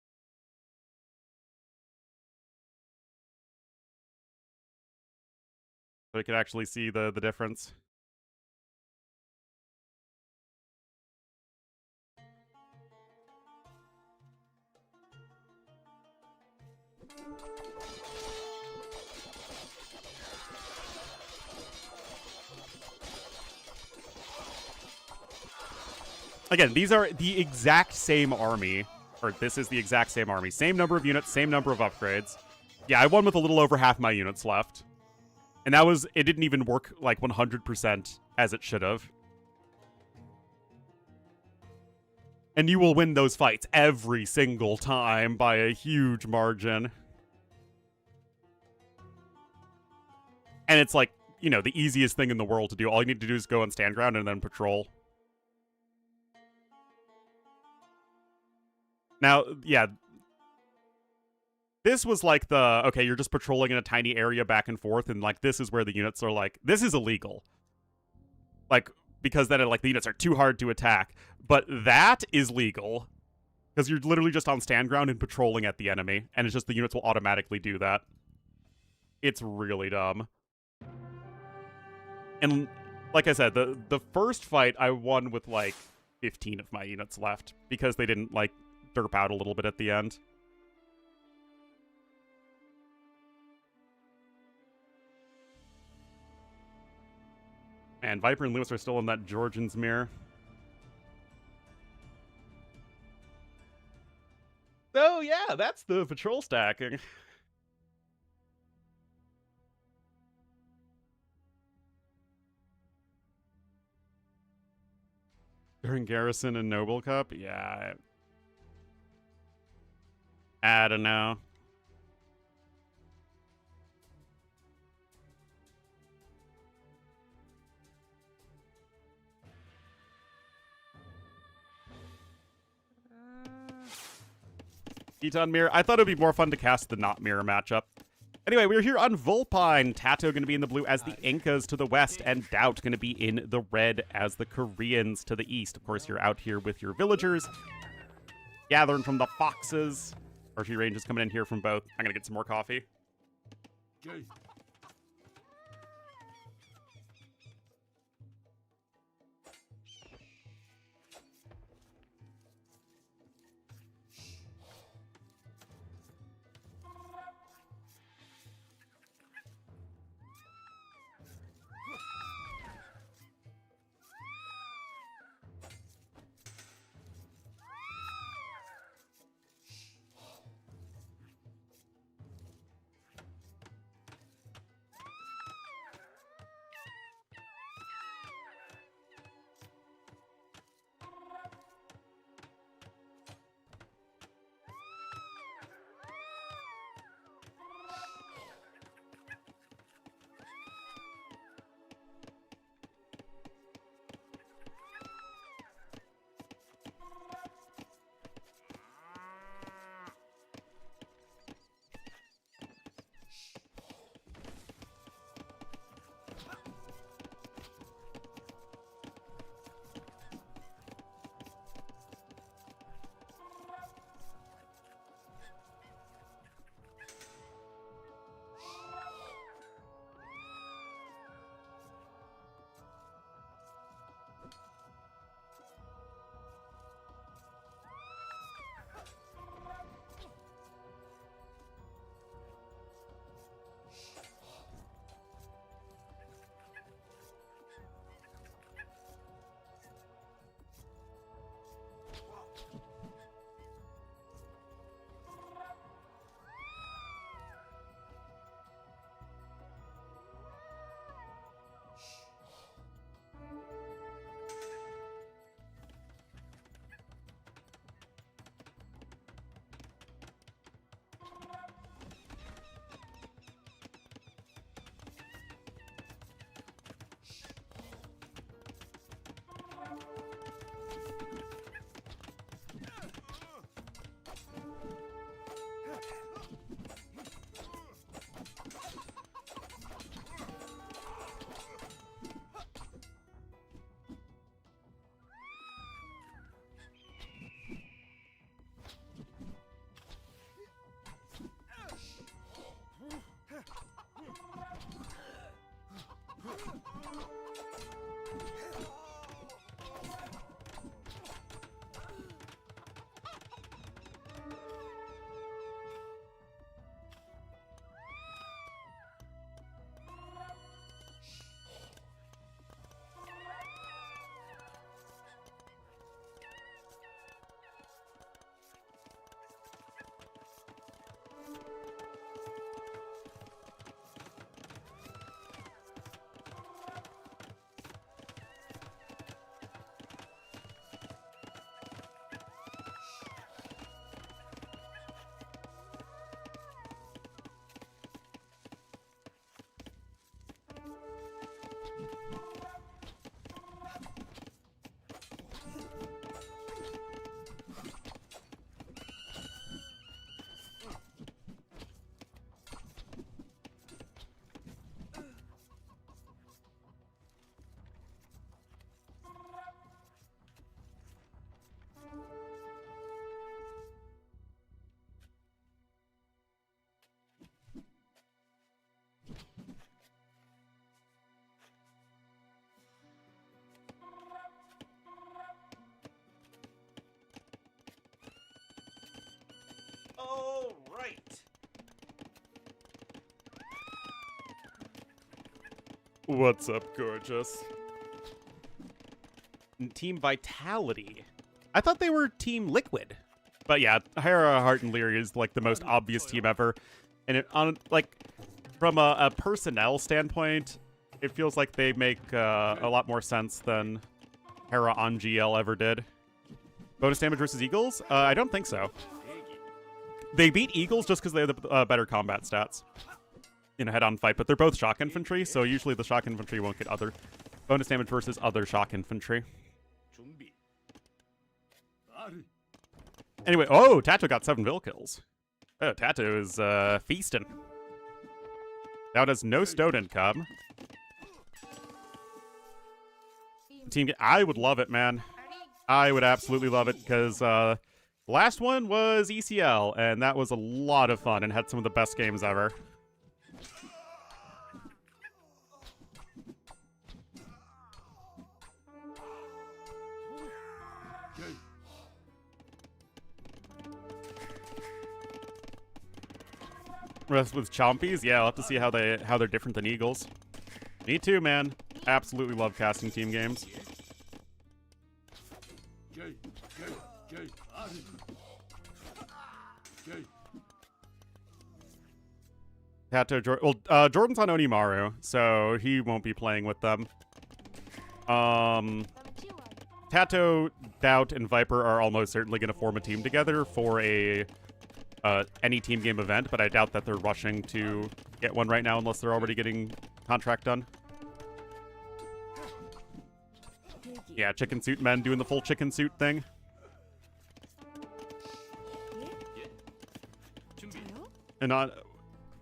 So we can actually see the difference. Again, these are the exact same army. Or this is the exact same army. Same number of units, same number of upgrades. Yeah, I won with a little over half my units left. And that was, it didn't even work like 100% as it should have. And you will win those fights every single time by a huge margin. And it's like, you know, the easiest thing in the world to do. All you need to do is go on stand ground and then patrol. Now, yeah. This was like the, okay, you're just patrolling in a tiny area back and forth, and like this is where the units are like, this is illegal. Like, because then like the units are too hard to attack. But that is legal. Because you're literally just on stand ground and patrolling at the enemy, and it's just the units will automatically do that. It's really dumb. And Like I said, the first fight I won with like 15 of my units left because they didn't like derp out a little bit at the end. And Viper and Lewis are still in that Georgian's mirror. Oh yeah, that's the patrol stacking. During Garrison and Noble Cup? Yeah. I don't know. Eton Mirror. I thought it would be more fun to cast the not mirror matchup. Anyway, we're here on Vulpine. Tato going to be in the blue as the Incas to the west, and Doubt going to be in the red as the Koreans to the east. Of course, you're out here with your villagers, gathering from the foxes. Archery range is coming in here from both. I'm going to get some more coffee. Okay. Right. What's up, gorgeous? Team Vitality. I thought they were Team Liquid. But yeah, Hera, Heart, and Leary is like the most obvious team ever. And it, like, from a personnel standpoint, it feels like they make a lot more sense than Hera on GL ever did. Bonus damage versus Eagles? I don't think so. They beat Eagles just because they have the better combat stats in a head-on fight, but they're both shock infantry, so usually the shock infantry won't get other bonus damage versus other shock infantry. Anyway, oh, Tato got 7 Vil kills. Oh, Tato is feasting. Now it has no stone income. Team, I would love it, man. I would absolutely love it, because last one was ECL, and that was a lot of fun and had some of the best games ever. Rest with Chompies? Yeah, I'll have to see how they're different than Eagles. Me too, man. Absolutely love casting team games. Tato, Jordan's on Onimaru, so he won't be playing with them. Tato, Doubt, and Viper are almost certainly going to form a team together for a any team game event, but I doubt that they're rushing to get one right now unless they're already getting contract done. Yeah, chicken suit men doing the full chicken suit thing. And I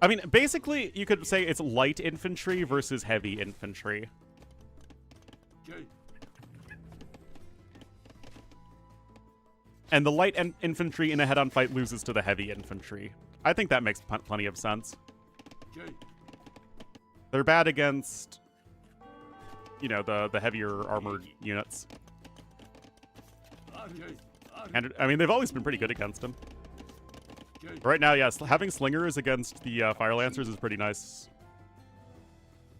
mean, basically, you could say it's light infantry versus heavy infantry. And the light infantry in a head-on fight loses to the heavy infantry. I think that makes plenty of sense. They're bad against, you know, the heavier armored units. And, I mean, they've always been pretty good against them. Right now, yes, having slingers against the Fire Lancers is pretty nice.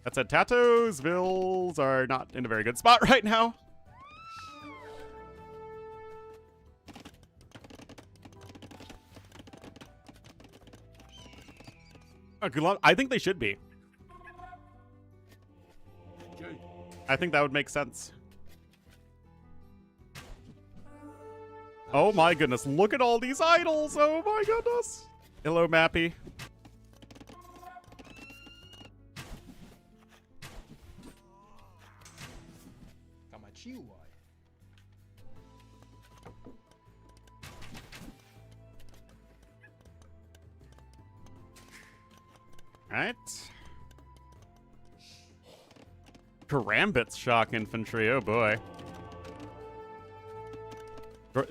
That said, Tato's Vils are not in a very good spot right now. I think they should be. I think that would make sense. Oh my goodness, look at all these idols! Oh my goodness! Hello, Mappy. Alright. Karambit's shock infantry, oh boy.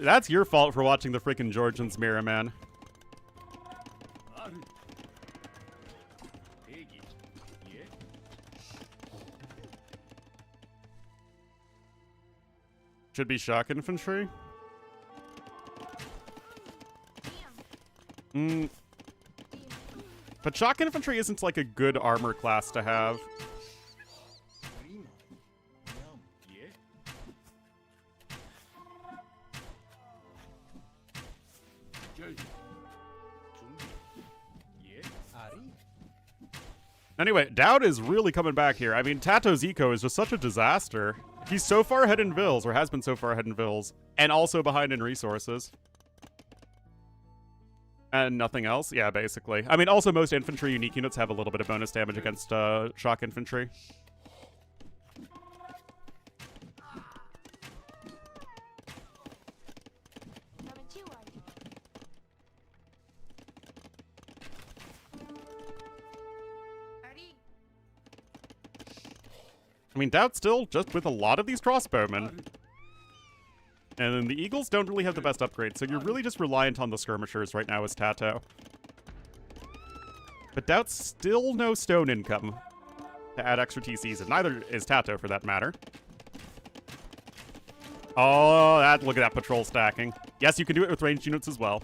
That's your fault for watching the freaking Georgians mirror, man. Should be shock infantry. But shock infantry isn't like a good armor class to have. Anyway, Dowd is really coming back here. I mean, Tato's eco is just such a disaster. He's so far ahead in Vils, or has been so far ahead in Vils, and also behind in resources. And nothing else? Yeah, basically. I mean, also most infantry unique units have a little bit of bonus damage against shock infantry. I mean, Doubt's still just with a lot of these crossbowmen. And then the Eagles don't really have the best upgrades, so you're really just reliant on the skirmishers right now as Tato. But Doubt's still no stone income to add extra TCs, and neither is Tato for that matter. Oh, look at that patrol stacking. Yes, you can do it with ranged units as well.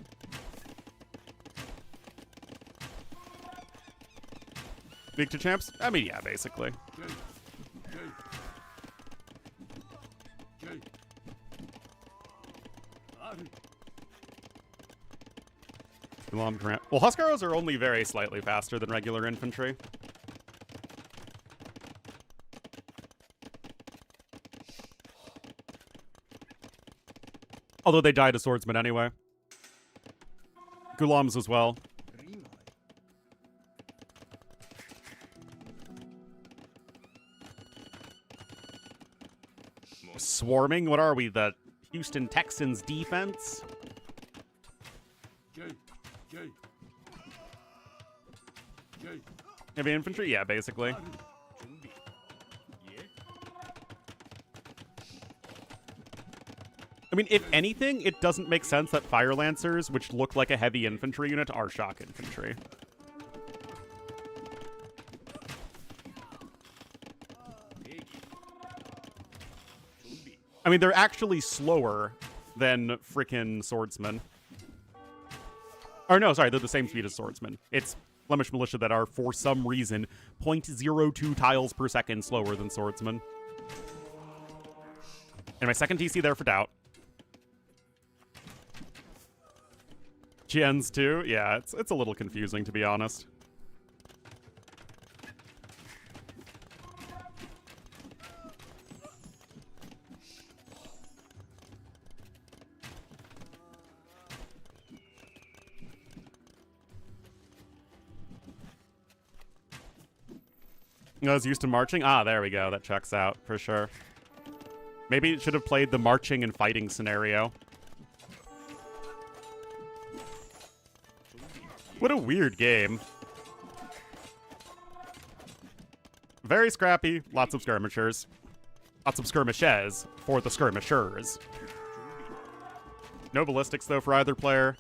Weak to champs? I mean, yeah, basically. Well, Huskarls are only very slightly faster than regular infantry. Although they die to swordsmen anyway. Gulams as well. Swarming? What are we, the Houston Texans defense? Heavy infantry? Yeah, basically. I mean, if anything, it doesn't make sense that Fire Lancers, which look like a heavy infantry unit, are shock infantry. I mean, they're actually slower than frickin' swordsmen. Or no, sorry, they're the same speed as swordsmen. It's Flemish militia that are, for some reason, 0.02 tiles per second slower than swordsmen. And my second TC there for doubt. Gens too? Yeah, it's a little confusing, to be honest. I was used to marching? Ah, there we go. That checks out, for sure. Maybe it should have played the marching and fighting scenario. What a weird game. Very scrappy, lots of skirmishers. Lots of skirmishes for the skirmishers. No ballistics, though, for either player.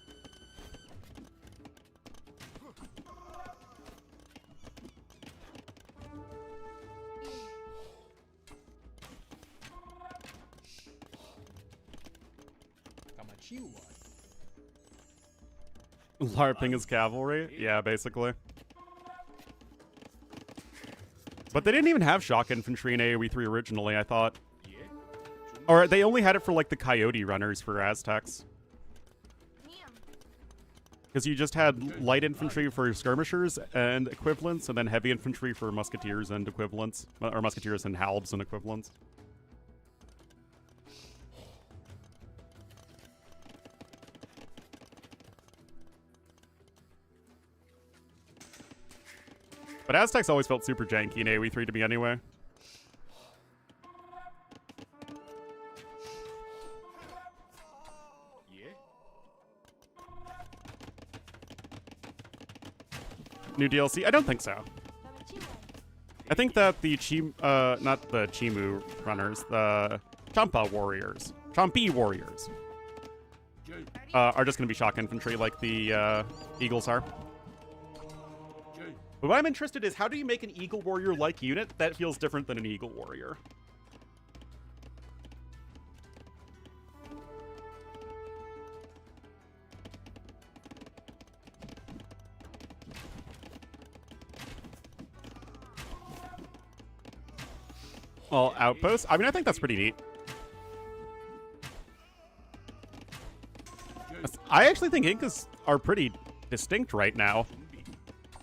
LARPing is cavalry? Yeah, basically. But they didn't even have shock infantry in AoE 3 originally, I thought. Or they only had it for, like, the coyote runners for Aztecs. Because you just had light infantry for skirmishers and equivalents, and then heavy infantry for musketeers and equivalents. Or musketeers and halbs and equivalents. But Aztecs always felt super janky in AoE 3 to me anyway. New DLC? I don't think so. I think that the not the Chimu runners, the Champa warriors, Champi warriors, are just going to be shock infantry like the Eagles are. But what I'm interested is, how do you make an Eagle Warrior-like unit that feels different than an Eagle Warrior? Well, outposts? I mean, I think that's pretty neat. I actually think Incas are pretty distinct right now.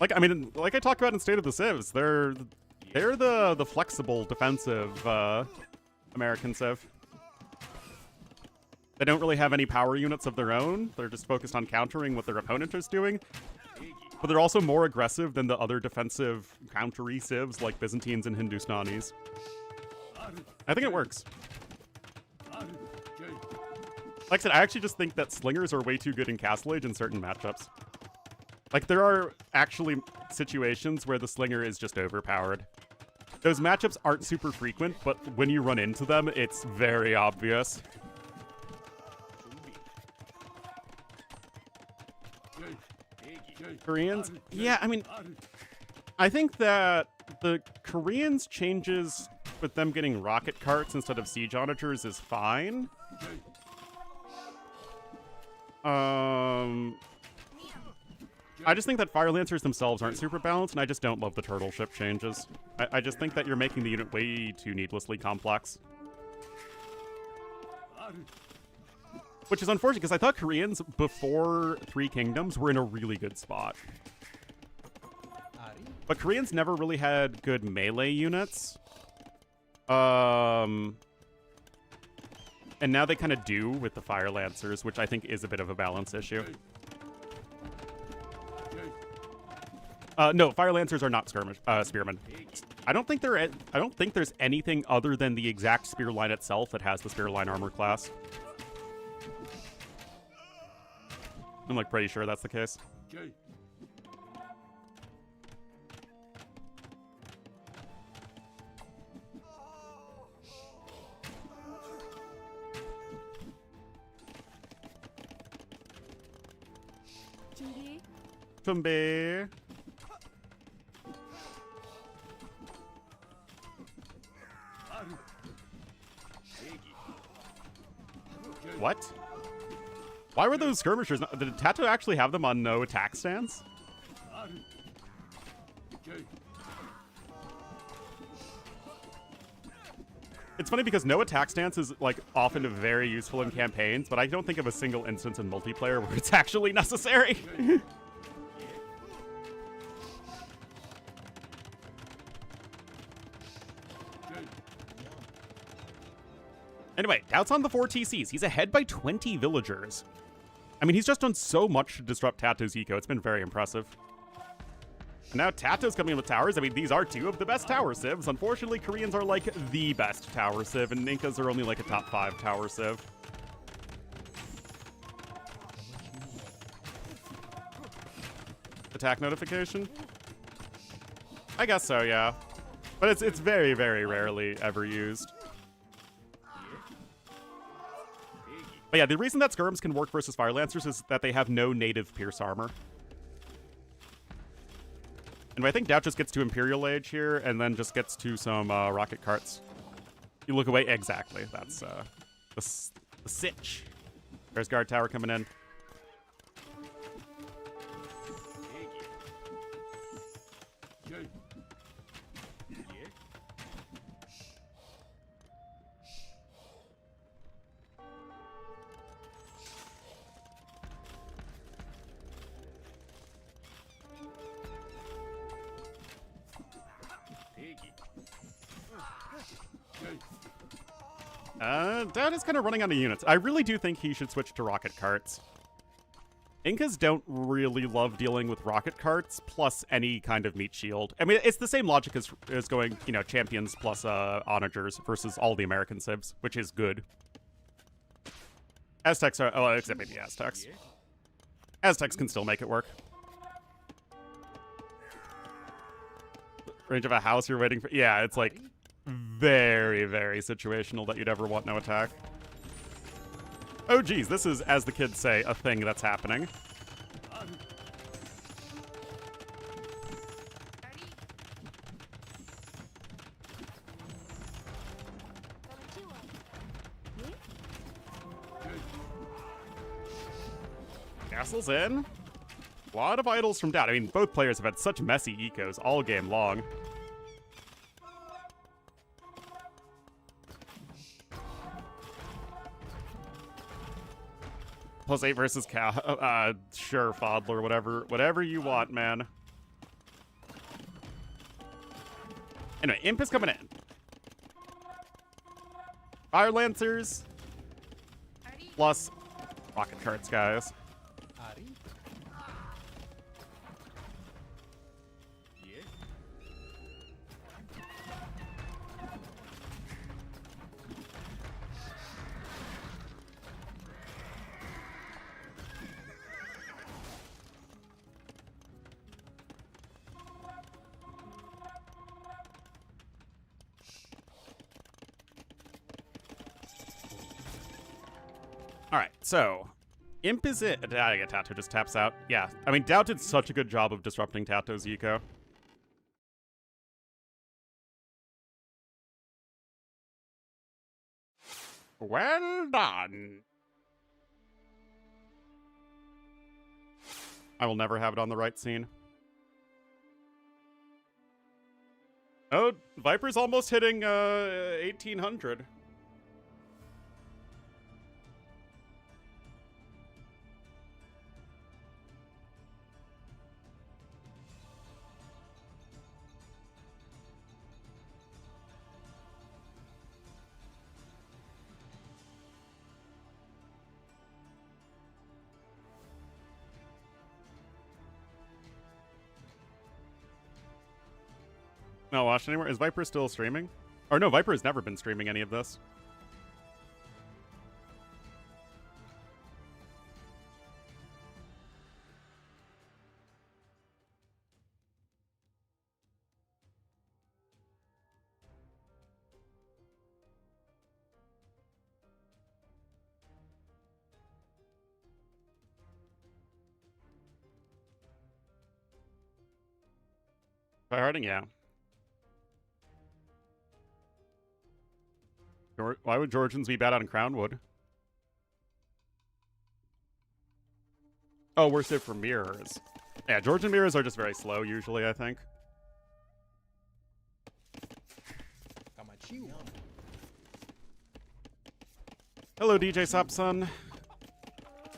Like, I mean, like I talked about in State of the Civs, they're the flexible, defensive American Civ. They don't really have any power units of their own. They're just focused on countering what their opponent is doing. But they're also more aggressive than the other defensive countery Civs like Byzantines and Hindustanis. I think it works. Like I said, I actually just think that slingers are way too good in Castle Age in certain matchups. Like, there are actually situations where the slinger is just overpowered. Those matchups aren't super frequent, but when you run into them, it's very obvious. Koreans? Yeah, I mean, I think that the Koreans' changes with them getting rocket carts instead of siege onagers is fine. I just think that Fire Lancers themselves aren't super balanced, and I just don't love the turtle ship changes. I just think that you're making the unit way too needlessly complex. Which is unfortunate, because I thought Koreans before Three Kingdoms were in a really good spot. But Koreans never really had good melee units. And now they kind of do with the Fire Lancers, which I think is a bit of a balance issue. No, Fire Lancers are not spearmen. I don't think there's anything other than the exact spear line itself that has the spear line armor class. I'm like pretty sure that's the case. Tumbe. What? Why were those skirmishers not... Did Tato actually have them on no attack stance? It's funny because no attack stance is, like, often very useful in campaigns, but I don't think of a single instance in multiplayer where it's actually necessary. Anyway, Doubt's on the 4 TCs. He's ahead by 20 villagers. I mean, he's just done so much to disrupt Tato's eco. It's been very impressive. And now Tato's coming in with towers. I mean, these are two of the best tower civs. Unfortunately, Koreans are like the best tower civ, and Incas are only like a top 5 tower civ. Attack notification? I guess so, yeah. But it's very, very rarely ever used. But yeah, the reason that Skirms can work versus Fire Lancers is that they have no native Pierce armor. And I think Doubt just gets to Imperial Age here, and then just gets to some rocket carts. You look away, exactly. That's the sitch. There's Guard Tower coming in. Doubt is kind of running out of units. I really do think he should switch to rocket carts. Incas don't really love dealing with rocket carts plus any kind of meat shield. I mean, it's the same logic as going, you know, champions plus onagers versus all the American civs, which is good. Aztecs are, oh, except maybe Aztecs. Aztecs can still make it work. Range of a house you're waiting for. Yeah, it's like very, very situational that you'd ever want no attack. Oh, geez, this is, as the kids say, a thing that's happening. Castle's in. A lot of idols from Doubt. I mean, both players have had such messy ecos all game long. +8 versus Cal. Sure, Fodler, whatever you want, man. Anyway, Imp is coming in. Fire Lancers plus rocket carts, guys. Alright, so Imp is it. Tato just taps out. Yeah, I mean, Doubt did such a good job of disrupting Tato's eco. Well done. I will never have it on the right scene. Oh, Viper's almost hitting 1800. Not watched anymore. Is Viper still streaming? Or no, Viper has never been streaming any of this. Tryharding, yeah. Why would Georgians be bad on Crownwood? Oh, worse it for mirrors. Yeah, Georgian mirrors are just very slow usually, I think. Hello, DJ Sapson.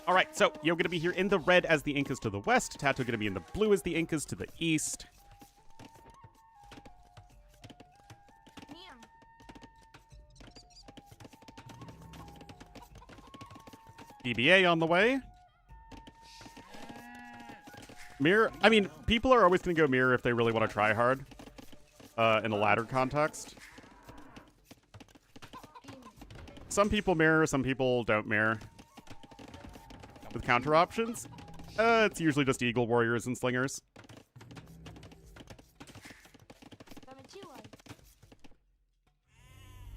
Alright, so you're gonna be here in the red as the Incas to the west. Tato gonna be in the blue as the Incas to the east. BBA on the way. Mirror, I mean, people are always going to go mirror if they really want to try hard in a ladder context. Some people mirror, some people don't mirror. With counter options, it's usually just Eagle Warriors and Slingers.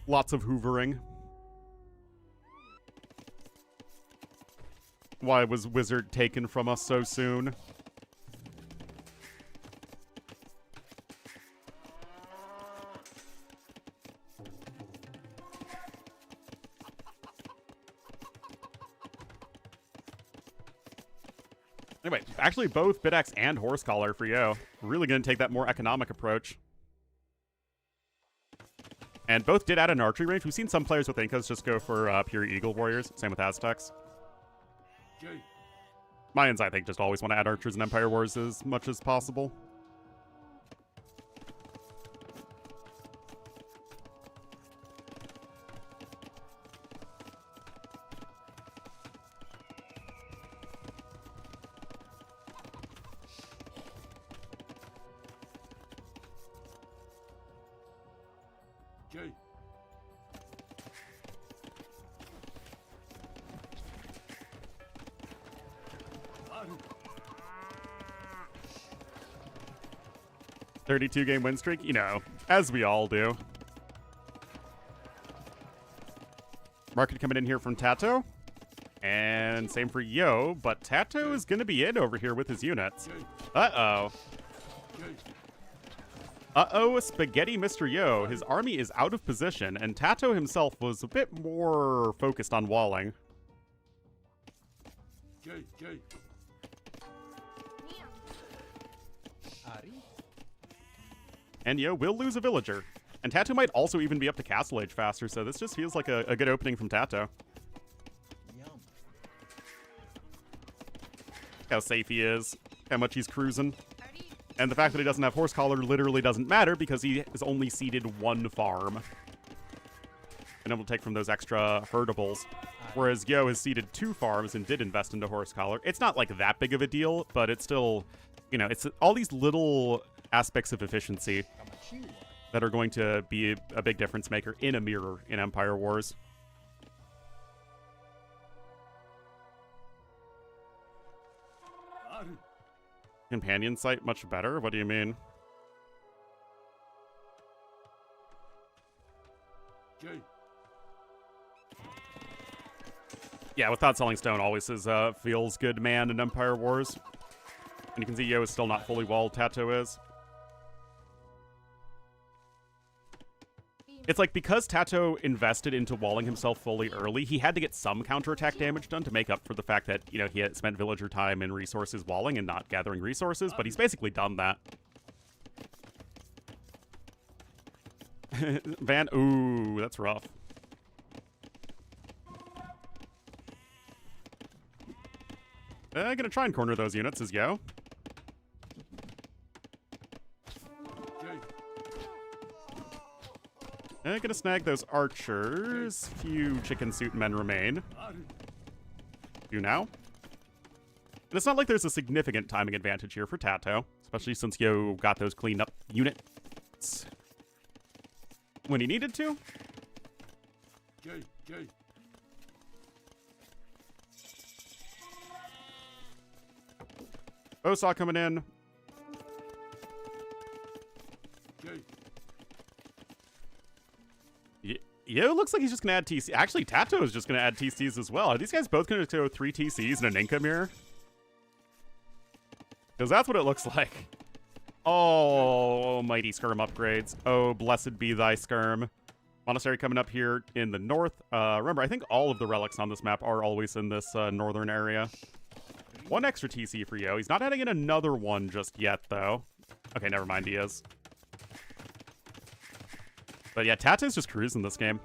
Lots of hoovering. Why was Wizard taken from us so soon? Anyway, actually both Bidex and Horsecollar for Yo. Really gonna take that more economic approach. And both did add an archery range. We've seen some players with Incas just go for pure Eagle Warriors. Same with Aztecs. Mayans, I think, just always want to add archers in Empire Wars as much as possible. Okay. 32-game win streak? You know, as we all do. Market coming in here from Tato. And same for Yo, but Tato is going to be in over here with his units. Uh-oh. Uh-oh, Spaghetti Mr. Yo. His army is out of position, and Tato himself was a bit more focused on walling. And Yo will lose a villager. And Tato might also even be up to Castle Age faster, so this just feels like a good opening from Tato. How safe he is, how much he's cruising. And the fact that he doesn't have Horsecollar literally doesn't matter because he has only seeded one farm. And able to take from those extra herdables. Whereas Yo has seeded 2 farms and did invest into Horsecollar. It's not like that big of a deal, but it's still, you know, it's all these little aspects of efficiency that are going to be a big difference maker in a mirror in Empire Wars. Companion site much better? What do you mean? Yeah, without selling stone always is feels good man in Empire Wars. And you can see Yo is still not fully walled, Tato is. It's like, because Tato invested into walling himself fully early, he had to get some counterattack damage done to make up for the fact that, you know, he had spent villager time and resources walling and not gathering resources, but he's basically done that. Van, ooh, that's rough. Gonna try and corner those units as Yo. Gonna snag those archers. Few chicken suit men remain. Do now. And it's not like there's a significant timing advantage here for Tato, especially since Yo got those cleaned up units when he needed to. Osaw coming in. Yo looks like he's just gonna add TC. Actually, Tato is just gonna add TCs as well. Are these guys both gonna go 3 TCs and an Inca mirror? Because that's what it looks like. Oh, mighty skirm upgrades. Oh, blessed be thy skirm. Monastery coming up here in the north. Remember, I think all of the relics on this map are always in this northern area. 1 extra TC for Yo. He's not adding in another one just yet, though. Okay, never mind, he is. But yeah, Tato's just cruising this game.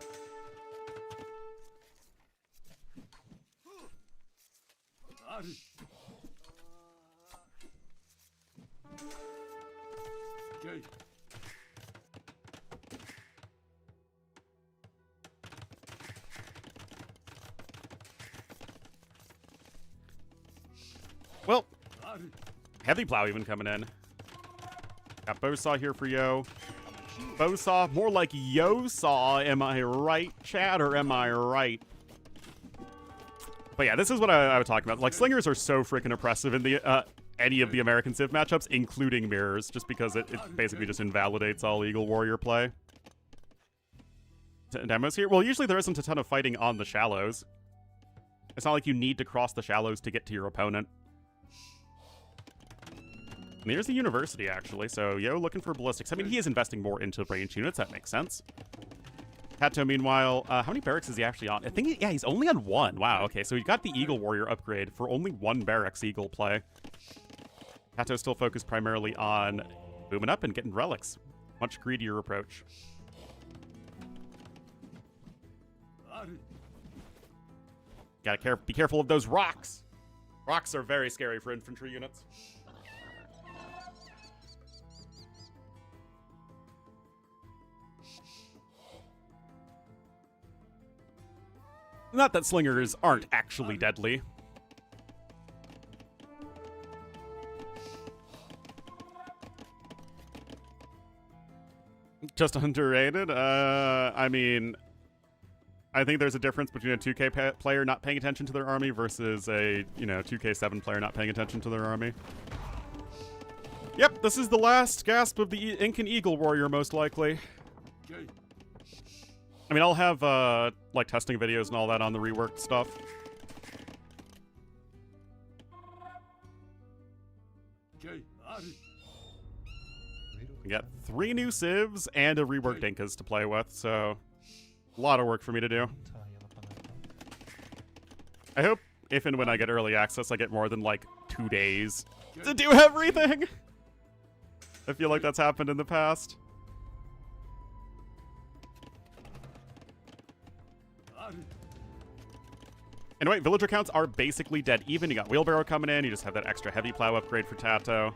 Well, heavy plow even coming in. Got Bowsaw here for Yo. Bowsaw, more like Yo-saw, am I right, chat, or am I right? But yeah, this is what I was talking about. Like, slingers are so freaking oppressive in the any of the American Civ matchups, including mirrors, just because it basically just invalidates all Eagle Warrior play. Demos here? Well, usually there isn't a ton of fighting on the shallows. It's not like you need to cross the shallows to get to your opponent. And here's the university, actually, so Yo looking for ballistics. I mean, he is investing more into ranged units, that makes sense. Tato, meanwhile, how many barracks is he actually on? I think, yeah, he's only on 1. Wow, okay, so he got the Eagle Warrior upgrade for only 1 barracks Eagle play. Tato's still focused primarily on booming up and getting relics. Much greedier approach. Gotta be careful of those rocks. Rocks are very scary for infantry units. Not that slingers aren't actually deadly. Just underrated? I mean, I think there's a difference between a 2K player not paying attention to their army versus a, 2K7 player not paying attention to their army. Yep, this is the last gasp of the Incan Eagle Warrior, most likely. I mean, I'll have, like, testing videos and all that on the reworked stuff. We got 3 new Civs and a reworked Incas to play with, so a lot of work for me to do. I hope if and when I get early access, I get more than, like, 2 days to do everything. I feel like that's happened in the past. Anyway, villager counts are basically dead even. You got wheelbarrow coming in. You just have that extra heavy plow upgrade for Tato.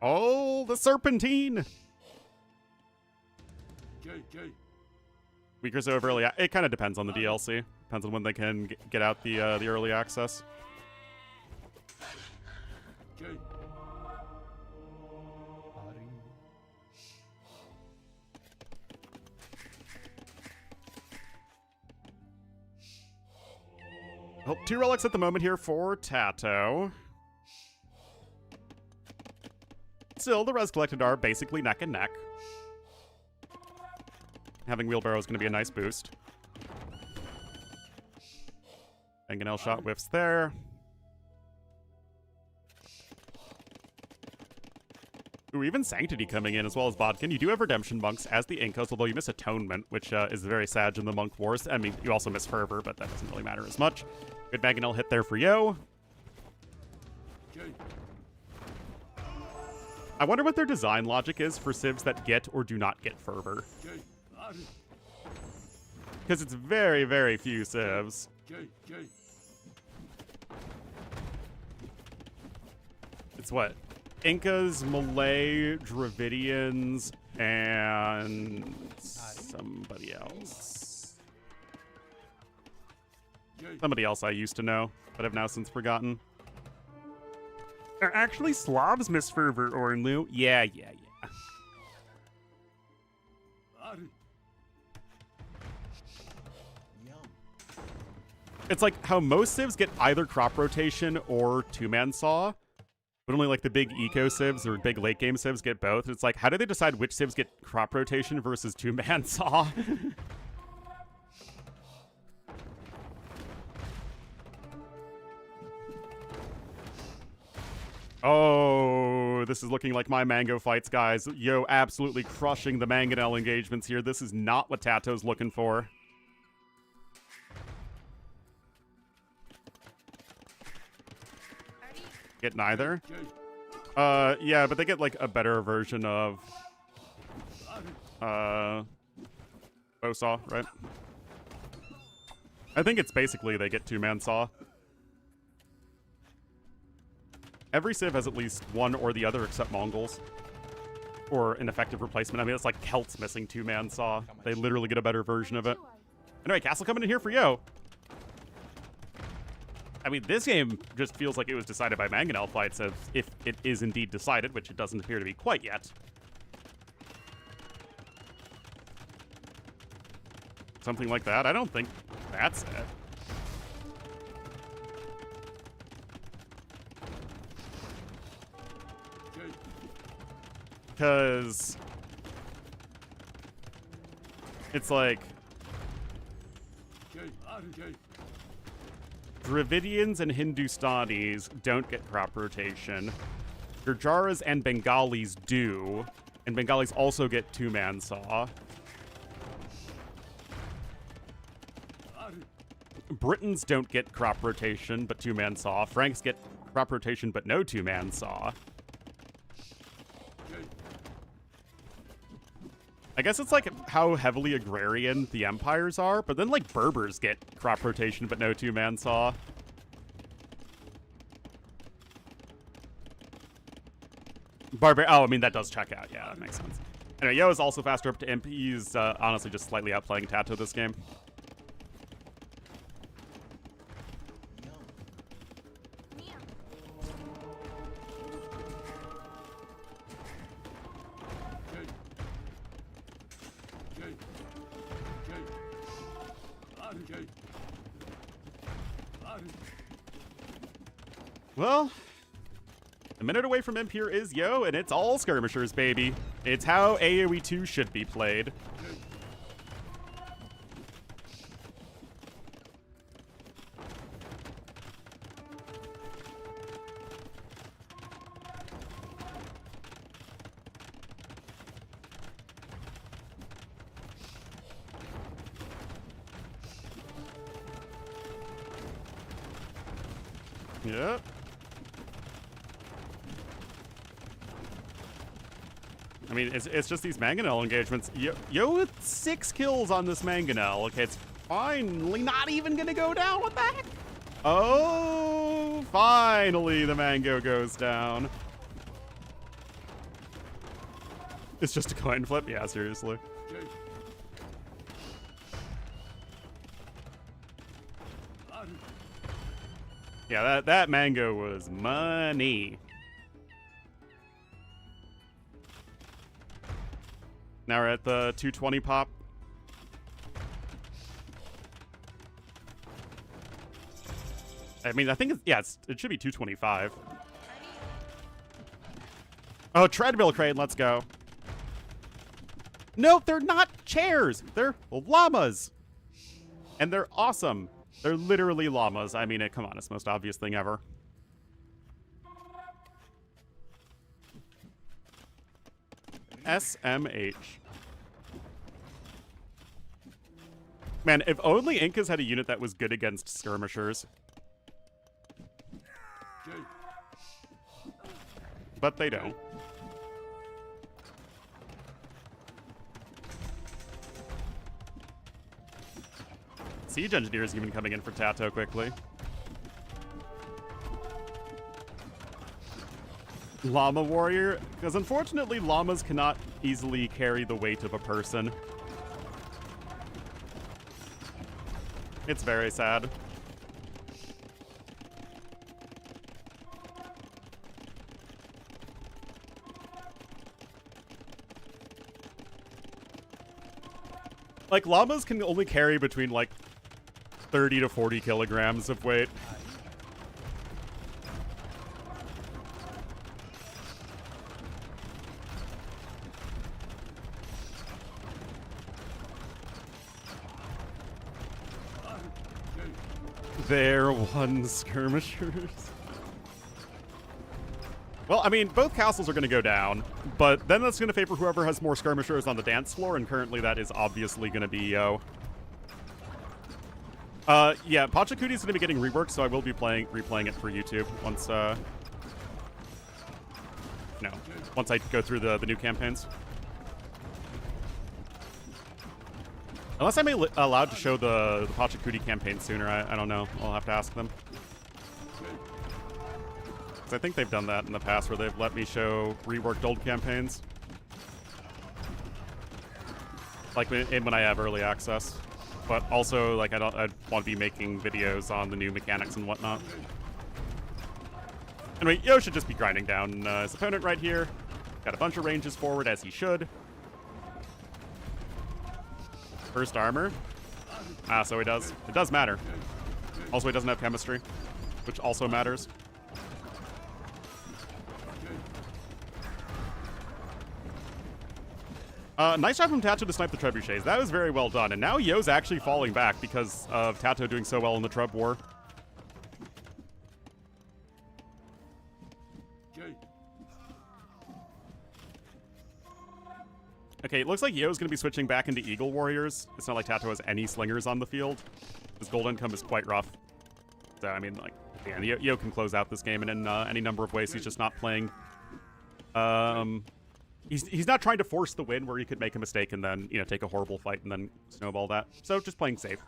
Oh, the Serpentine! Week or so of early. It kind of depends on the DLC. Depends on when they can get out the early access. Well, 2 relics at the moment here for Tato. Still, the res collected are basically neck and neck. Having wheelbarrow is going to be a nice boost. Mangonel shot whiffs there. Ooh, even Sanctity coming in as well as Bodkin. You do have Redemption Monks as the Incas, although you miss Atonement, which is very sad in the Monk Wars. I mean, you also miss Fervor, but that doesn't really matter as much. Good Mangonel hit there for Yo. I wonder what their design logic is for civs that get or do not get Fervor. Because it's very, very few civs. It's what? Incas, Malay, Dravidians, and somebody else. Somebody else I used to know, but have now since forgotten. Are actually Slavs miss Fervor, Ornlu? Yeah. It's like how most civs get either crop rotation or two-man saw, but only like the big eco civs or big late game civs get both. It's like, how do they decide which civs get crop rotation versus two-man saw? Oh, this is looking like my mango fights, guys. Yo, absolutely crushing the Mangonel engagements here. This is not what Tato's looking for. Get neither? Yeah, but they get, like, a better version of, bow saw, right? I think it's basically they get two-man saw. Every civ has at least one or the other except Mongols. Or an effective replacement. I mean, it's like Celts missing two-man saw. They literally get a better version of it. Anyway, Castle coming in here for Yo. I mean, this game just feels like it was decided by Mangonel fights, if it is indeed decided, which it doesn't appear to be quite yet. Something like that. I don't think that's it. Because it's like Dravidians and Hindustanis don't get crop rotation. Gurjaras and Bengalis do, and Bengalis also get two-man saw. Britons don't get crop rotation, but two-man saw. Franks get crop rotation, but no two-man saw. I guess it's like how heavily agrarian the empires are, but then like Berbers get crop rotation but no two-man saw. Oh, I mean, that does check out. Yeah, that makes sense. Anyway, Yo is also faster up to Imp. He's honestly just slightly outplaying Tato this game. Well, a minute away from Imp here is Yo, and it's all skirmishers, baby. It's how AoE 2 should be played. Yep. I mean, it's just these Mangonel engagements. Yo with 6 kills on this Mangonel. Okay, it's finally not even gonna go down. What the heck? Oh, finally the Mango goes down. It's just a coin flip? Yeah, seriously. Yeah, that Mango was money. Now we're at the 220 pop. I mean, I think it should be 225. Oh, treadmill crane, let's go. No, they're not chairs. They're llamas. And they're awesome. They're literally llamas. I mean, come on, it's the most obvious thing ever. SMH. Man, if only Incas had a unit that was good against skirmishers. Jay. But they don't. Siege Engineers even coming in for Tato quickly. Llama Warrior, because unfortunately llamas cannot easily carry the weight of a person. It's very sad. Like, llamas can only carry between, like, 30 to 40 kilograms of weight. They're one skirmishers. Well, I mean, both castles are going to go down, but then that's going to favor whoever has more skirmishers on the dance floor, and currently that is obviously going to be Yo. Yeah, Pachacuti's going to be getting reworked, so I will be replaying it for YouTube once, once I go through the new campaigns. Unless I'm allowed to show the Pachacuti campaign sooner, I don't know. I'll have to ask them. Because I think they've done that in the past, where they've let me show reworked old campaigns. Like when I have early access. But also, like, I want to be making videos on the new mechanics and whatnot. Anyway, Yo should just be grinding down his opponent right here. Got a bunch of ranges forward, as he should. First armor. Ah, so he does. It does matter. Also, he doesn't have chemistry, which also matters. Nice job from Tato to snipe the trebuchets. That was very well done. And now Yo's actually falling back because of Tato doing so well in the Treb War. Jay. Okay, it looks like Yo's going to be switching back into Eagle Warriors. It's not like Tato has any slingers on the field. His gold income is quite rough. So, I mean, like, yeah, Yo can close out this game in any number of ways. He's just not playing... He's not trying to force the win where he could make a mistake and then, take a horrible fight and then snowball that. So, just playing safe.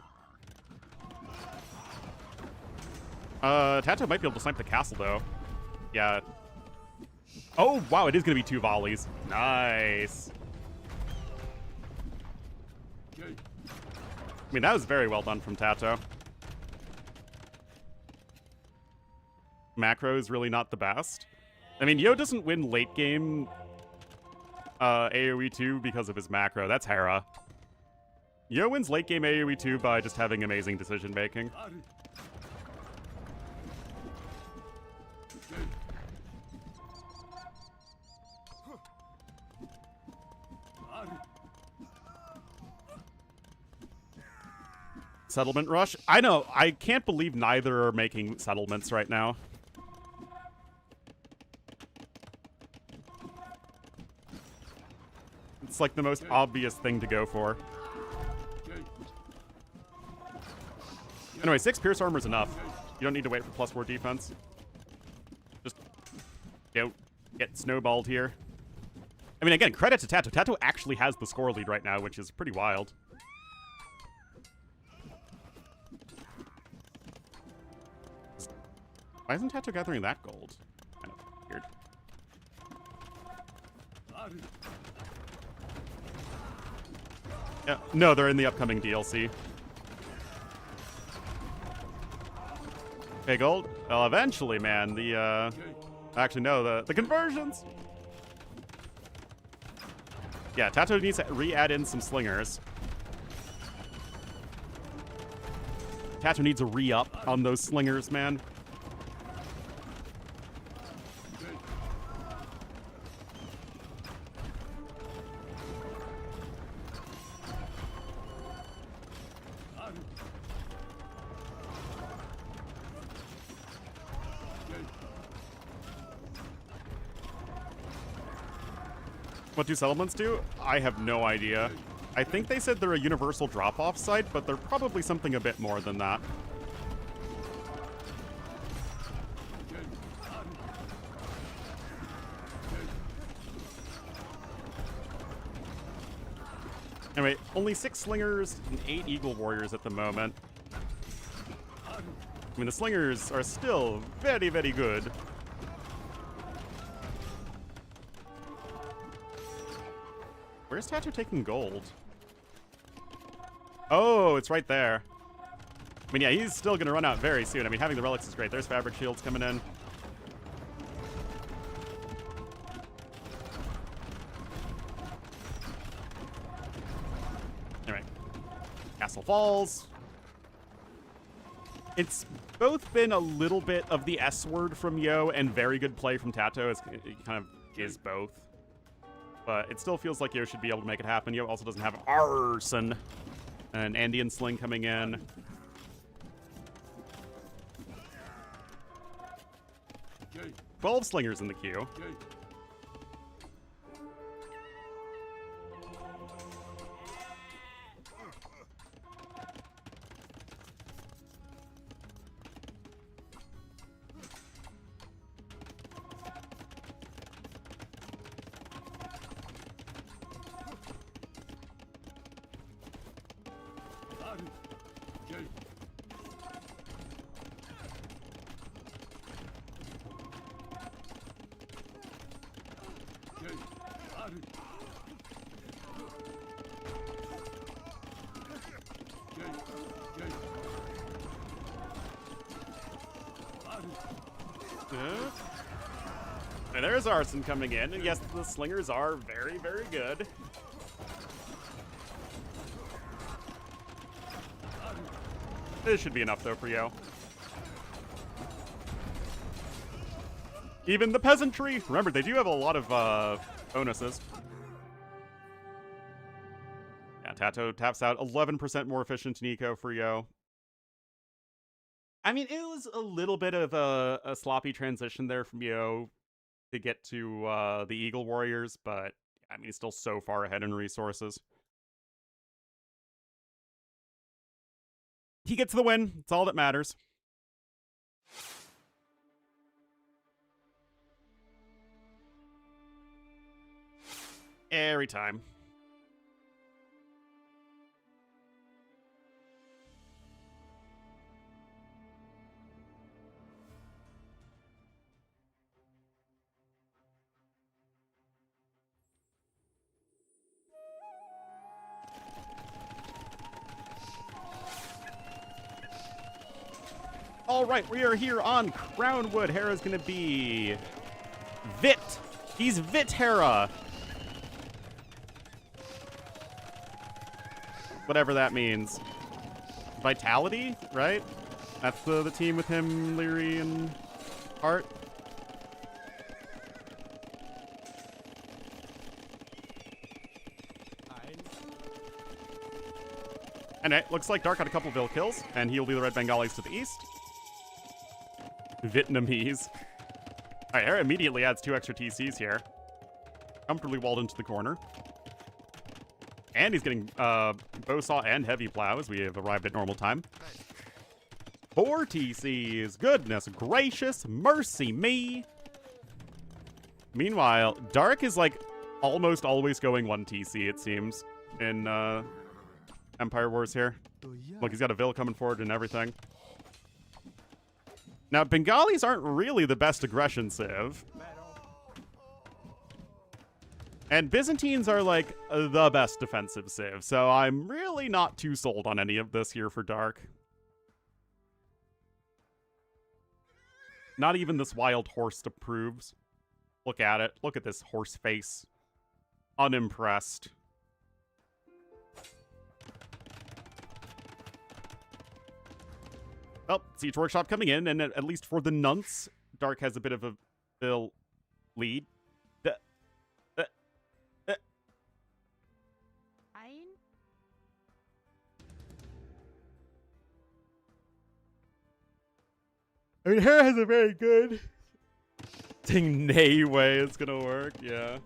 Tato might be able to snipe the castle, though. Yeah. Oh, wow, it is going to be 2 volleys. Nice. Jay. I mean, that was very well done from Tato. Macro is really not the best. I mean, Yo doesn't win late game AoE 2 because of his macro. That's Hera. Yo wins late game AoE 2 by just having amazing decision making. Settlement rush? I know. I can't believe neither are making settlements right now. It's like the most obvious thing to go for. Anyway, 6 Pierce Armor is enough. You don't need to wait for +4 defense. Just get snowballed here. I mean, again, credit to Tato. Tato actually has the score lead right now, which is pretty wild. Why isn't Tato gathering that gold? Kind of weird. Yeah, no, they're in the upcoming DLC. Okay, gold. Well, eventually, man, actually, no, the conversions! Yeah, Tato needs to re-add in some slingers. Tato needs a re-up on those slingers, man. What do settlements do? I have no idea. I think they said they're a universal drop-off site, but they're probably something a bit more than that. Anyway, only 6 slingers and 8 eagle warriors at the moment. I mean, the slingers are still very, very good. Where's Tattoo taking gold? Oh, it's right there. I mean, yeah, he's still going to run out very soon. I mean, having the relics is great. There's fabric shields coming in. Anyway, Castle falls. It's both been a little bit of the S word from Yo and very good play from Tato. It kind of is both. But it still feels like Yo should be able to make it happen. Yo also doesn't have Arson. An Andean Sling coming in. Okay. 12 slingers in the queue. Okay. Okay. Okay. And there's Arson coming in, and yes, the slingers are very, very good. This should be enough, though, for Yo. Even the peasantry! Remember, they do have a lot of bonuses. Yeah, Tato taps out 11% more efficient than Eco for Yo. I mean, it was a little bit of a sloppy transition there from Yo to get to the Eagle Warriors, but I mean, he's still so far ahead in resources. He gets the win. It's all that matters. Every time. All right, we are here on Crownwood. Hera's going to be Vit. He's Vit Hera. Whatever that means. Vitality, right? That's the team with him, Leary, and Hart. And it looks like Dark had a couple of Vil kills, and he'll be the Red Bengalis to the east. Vietnamese. Alright, Hera immediately adds 2 extra TCs here. Comfortably walled into the corner. And he's getting Bowsaw and Heavy Plow as we have arrived at normal time. 4 TCs. Goodness gracious. Mercy me. Meanwhile, Dark is like almost always going 1 TC, it seems, in Empire Wars here. Look, he's got a Vil coming forward and everything. Now, Bengalis aren't really the best aggression civ. And Byzantines are, like, the best defensive civ, so I'm really not too sold on any of this here for Dark. Not even this wild horse approves. Look at it. Look at this horse face. Unimpressed. Well, Siege Workshop coming in, and at least for the nonce, Dark has a bit of a Vil lead. I mean, Hera has a very good Ting Nay way it's gonna work, yeah.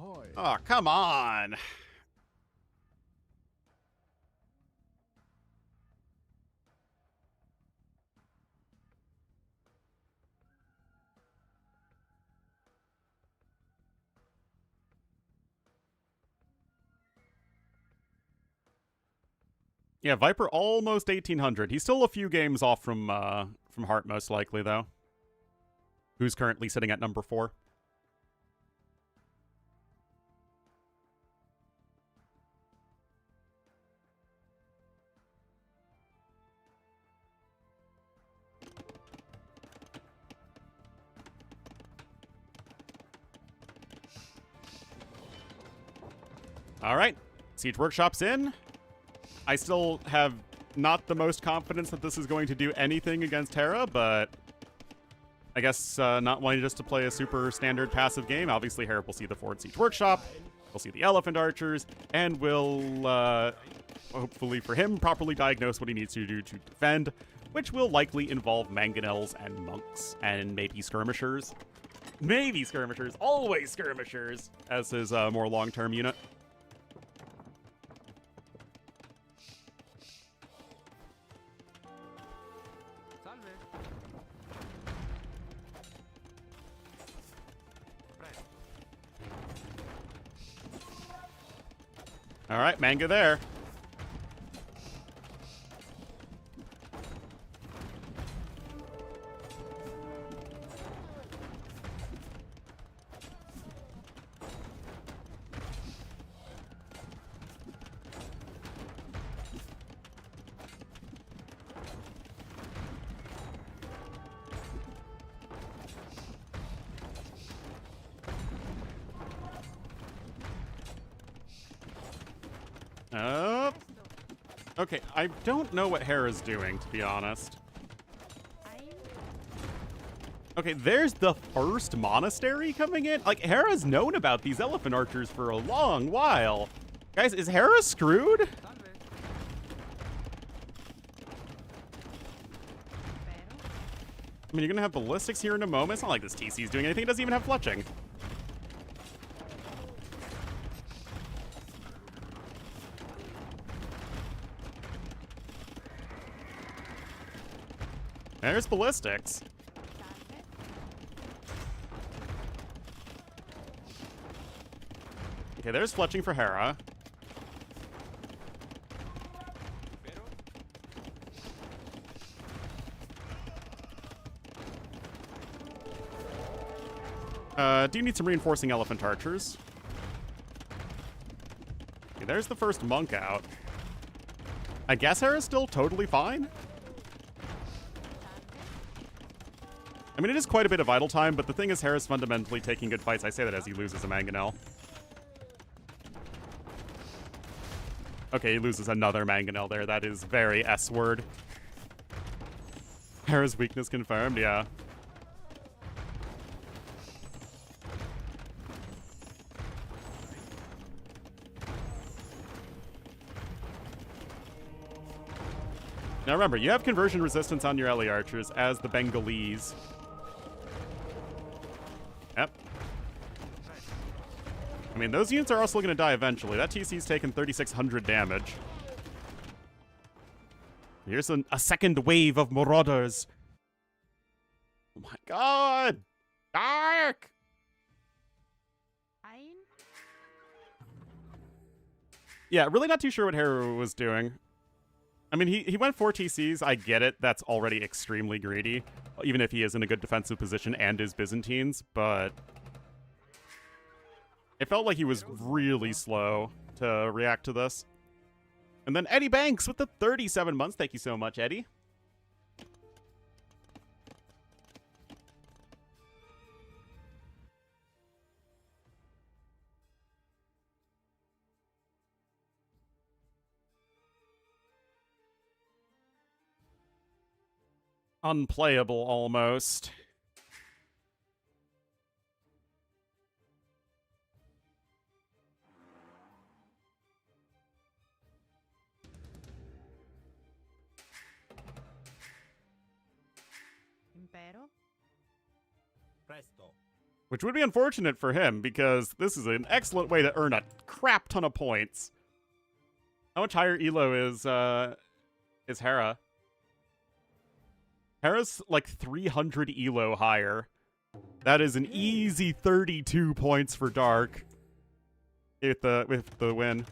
Hoy. Oh, come on. Yeah, Viper almost 1800. He's still a few games off from Hart, most likely, though. Who's currently sitting at number 4. All right, Siege Workshop's in. I still have not the most confidence that this is going to do anything against Hera, but I guess not wanting just to play a super standard passive game. Obviously, Hera will see the forward Siege Workshop, we'll see the Elephant Archers, and will, hopefully for him, properly diagnose what he needs to do to defend, which will likely involve Mangonels and Monks, and maybe Skirmishers. Maybe Skirmishers, always Skirmishers, as his more long-term unit. All right, manga there. Okay, I don't know what Hera's doing, to be honest. Okay, there's the first monastery coming in. Like, Hera's known about these elephant archers for a long while. Guys, is Hera screwed? I mean, you're gonna have ballistics here in a moment. It's not like this TC's doing anything. It doesn't even have fletching. There's ballistics. Okay, there's fletching for Hera. Do need some reinforcing elephant archers. Okay, there's the first monk out. I guess Hera's still totally fine. I mean, it is quite a bit of idle time, but the thing is, Hera's fundamentally taking good fights. I say that as he loses a Mangonel. Okay, he loses another Mangonel there. That is very S-word. Hera's weakness confirmed, yeah. Now remember, you have conversion resistance on your Ellie archers as the Bengalese. Yep. I mean, those units are also going to die eventually. That TC's taken 3,600 damage. Here's a second wave of Marauders. Oh my god! Dark! Yeah, really not too sure what Hera was doing. I mean, he went 4 TCs. I get it. That's already extremely greedy, even if he is in a good defensive position and is Byzantines, but it felt like he was really slow to react to this. And then Eddie Banks with the 37 months. Thank you so much, Eddie. Unplayable, almost. Impero? Presto. Which would be unfortunate for him, because this is an excellent way to earn a crap ton of points. How much higher elo is Hera? Hera's like 300 elo higher. That is an easy 32 points for Dark. With the win.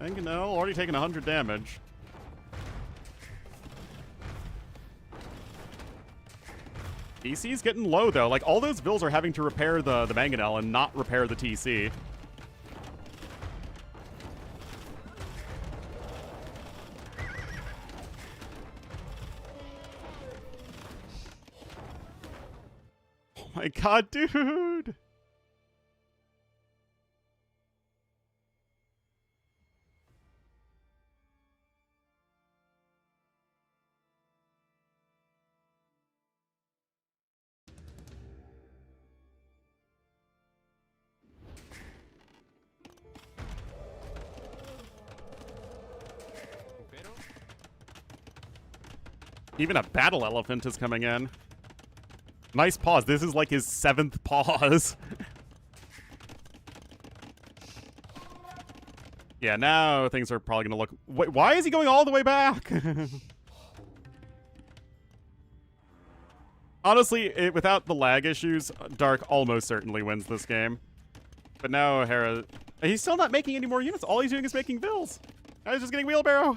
I think no, already taken 100 damage. TC's getting low though. Like all those Vills are having to repair the Mangonel and not repair the TC. Oh my god, dude! Even a battle elephant is coming in. Nice pause. This is like his 7th pause. Yeah, now things are probably gonna look... Wait, why is he going all the way back? Honestly, without the lag issues, Dark almost certainly wins this game. But now Hera... He's still not making any more units. All he's doing is making Vills. Now he's just getting Wheelbarrow.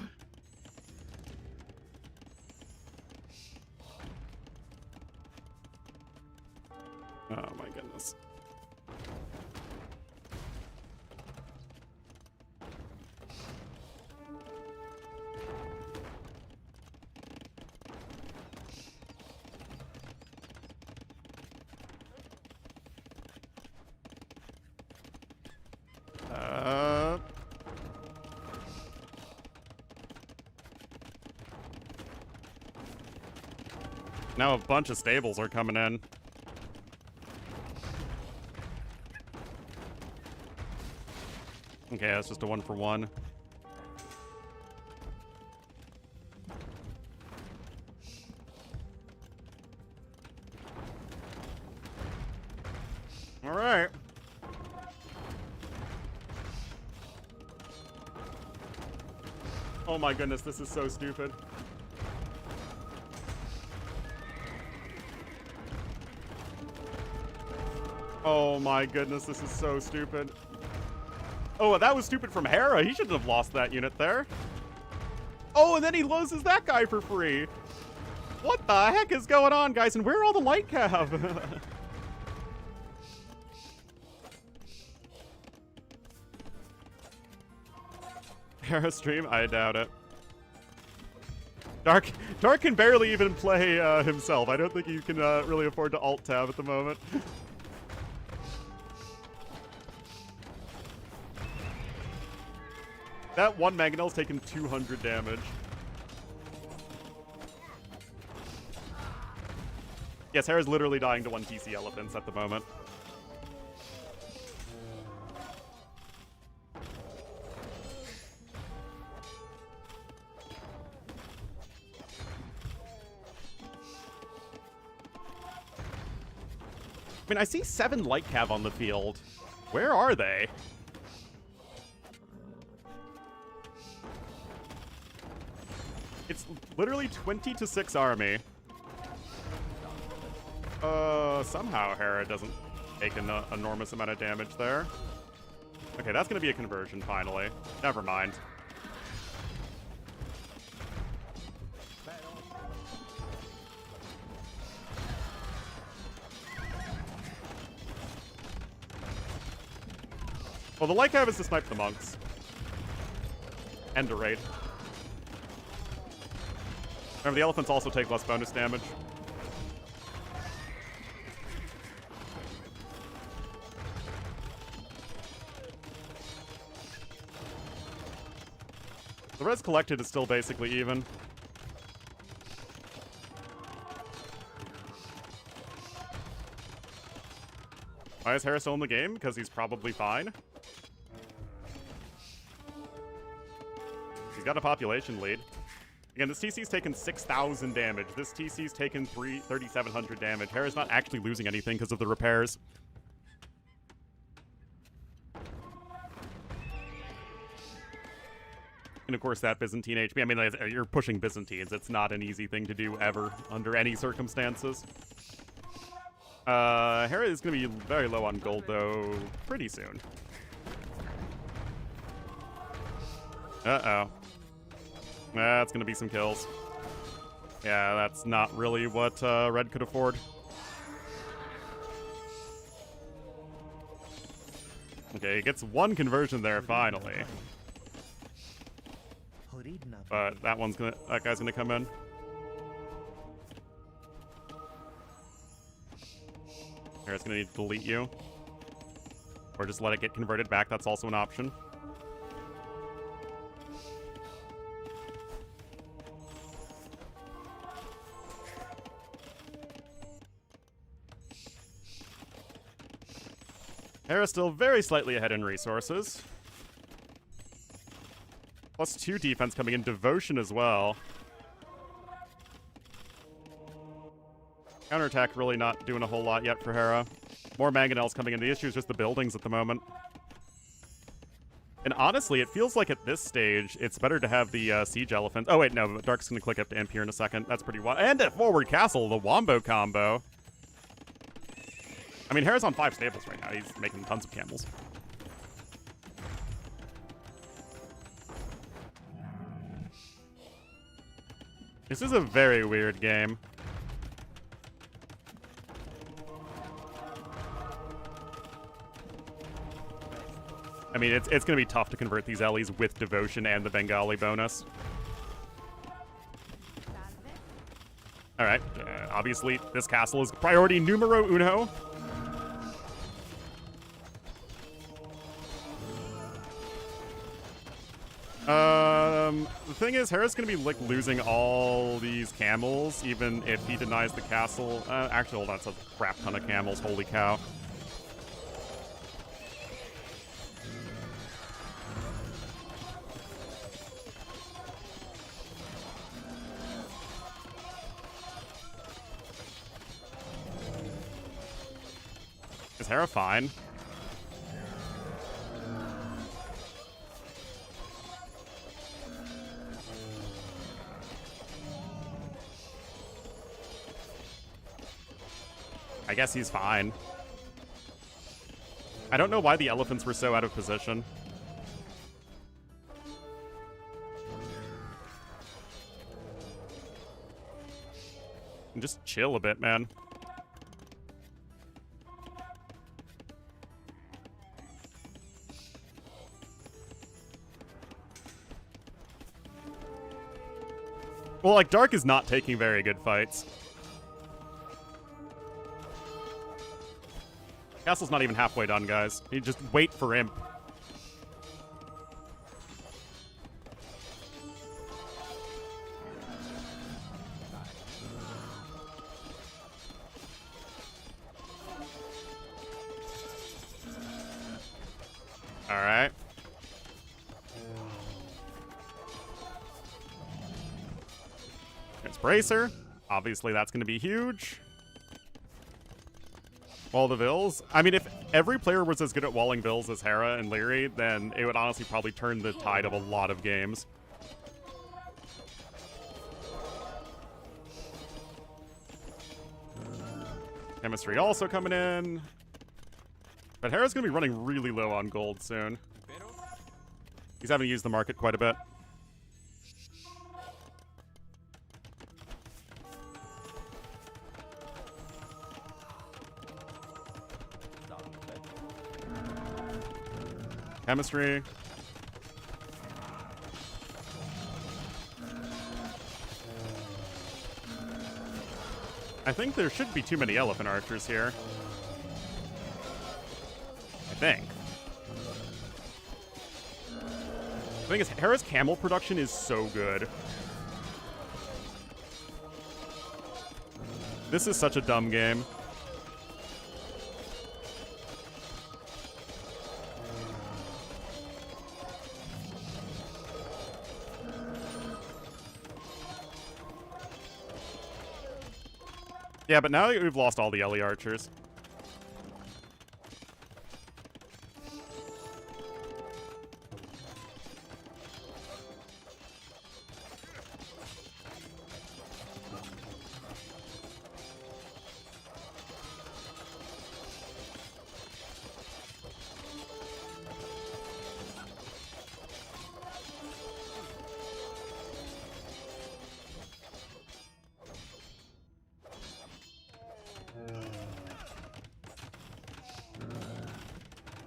Oh my goodness. Now a bunch of stables are coming in. Okay, that's just a 1-for-1. All right. Oh my goodness, this is so stupid. Oh my goodness, this is so stupid. Oh, that was stupid from Hera. He shouldn't have lost that unit there. Oh, and then he loses that guy for free. What the heck is going on, guys? And where are all the light cav? Hera stream? I doubt it. Dark can barely even play himself. I don't think you can really afford to alt tab at the moment. That one Mangonel's taken 200 damage. Yes, Hera's literally dying to 1 TC elephants at the moment. I mean, I see 7 light cav on the field. Where are they? It's literally 20-6 army. Somehow Hera doesn't take an enormous amount of damage there. Okay, that's gonna be a conversion finally. Never mind. Well, the light cav is to snipe the monks. And to raid. Remember, the elephants also take less bonus damage. The res collected is still basically even. Why is Hera still in the game? Because he's probably fine. He's got a population lead. Again, this TC's taken 6,000 damage. This TC's taken 3,700 damage. Hera's not actually losing anything because of the repairs. And of course, that Byzantine HP. I mean, you're pushing Byzantines. It's not an easy thing to do ever, under any circumstances. Hera is going to be very low on gold, though, pretty soon. Uh-oh. That's going to be some kills. Yeah, that's not really what Red could afford. Okay, he gets one conversion there, finally. But that guy's gonna come in. Hera's gonna need to delete you. Or just let it get converted back, that's also an option. Hera's still very slightly ahead in resources. +2 defense coming in, devotion as well. Counterattack really not doing a whole lot yet for Hera. More mangonels coming in. The issue is just the buildings at the moment. And honestly, it feels like at this stage, it's better to have the siege elephant. Oh wait, no, but Dark's gonna click up to imp here in a second. That's pretty wild. And at forward castle, the wombo combo. I mean, Hera's on 5 stables right now. He's making tons of camels. This is a very weird game. I mean, it's going to be tough to convert these Ellies with devotion and the Bengali bonus. Alright, obviously this castle is priority numero uno. The thing is, Hera's gonna be like losing all these camels, even if he denies the castle. Actually, hold on, that's a crap ton of camels. Holy cow! Is Hera fine? I guess he's fine. I don't know why the elephants were so out of position. And just chill a bit, man. Well, like, Dark is not taking very good fights. Castle's not even halfway done, guys. You just wait for Imp. Alright. There's Bracer. Obviously, that's going to be huge. Wall the Vills. I mean, if every player was as good at walling Vills as Hera and Leary, then it would honestly probably turn the tide of a lot of games. Chemistry also coming in. But Hera's going to be running really low on gold soon. He's having to use the market quite a bit. Chemistry. I think there shouldn't be too many elephant archers here. I think. The thing is, Hera's camel production is so good. This is such a dumb game. Yeah, but now we've lost all the Ellie archers.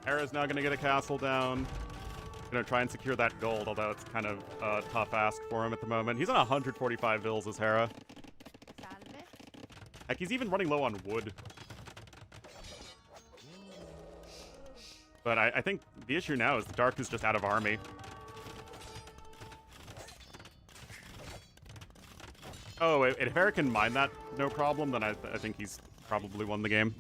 Hera's now gonna get a castle down. Gonna try and secure that gold, although it's kind of a tough ask for him at the moment. He's on 145 vills as Hera. Heck, he's even running low on wood. But I think the issue now is the Dark is just out of army. Oh, if Hera can mine that no problem, then I think he's probably won the game.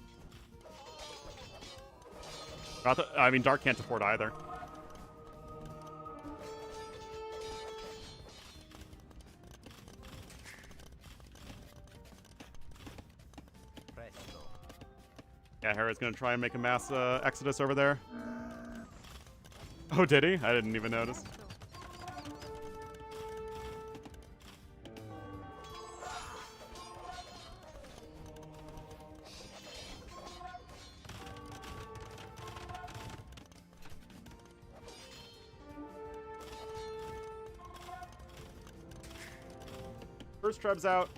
I mean, Dark can't afford either. Yeah, Hera's gonna try and make a mass exodus over there. Oh, did he? I didn't even notice. First Treb's out.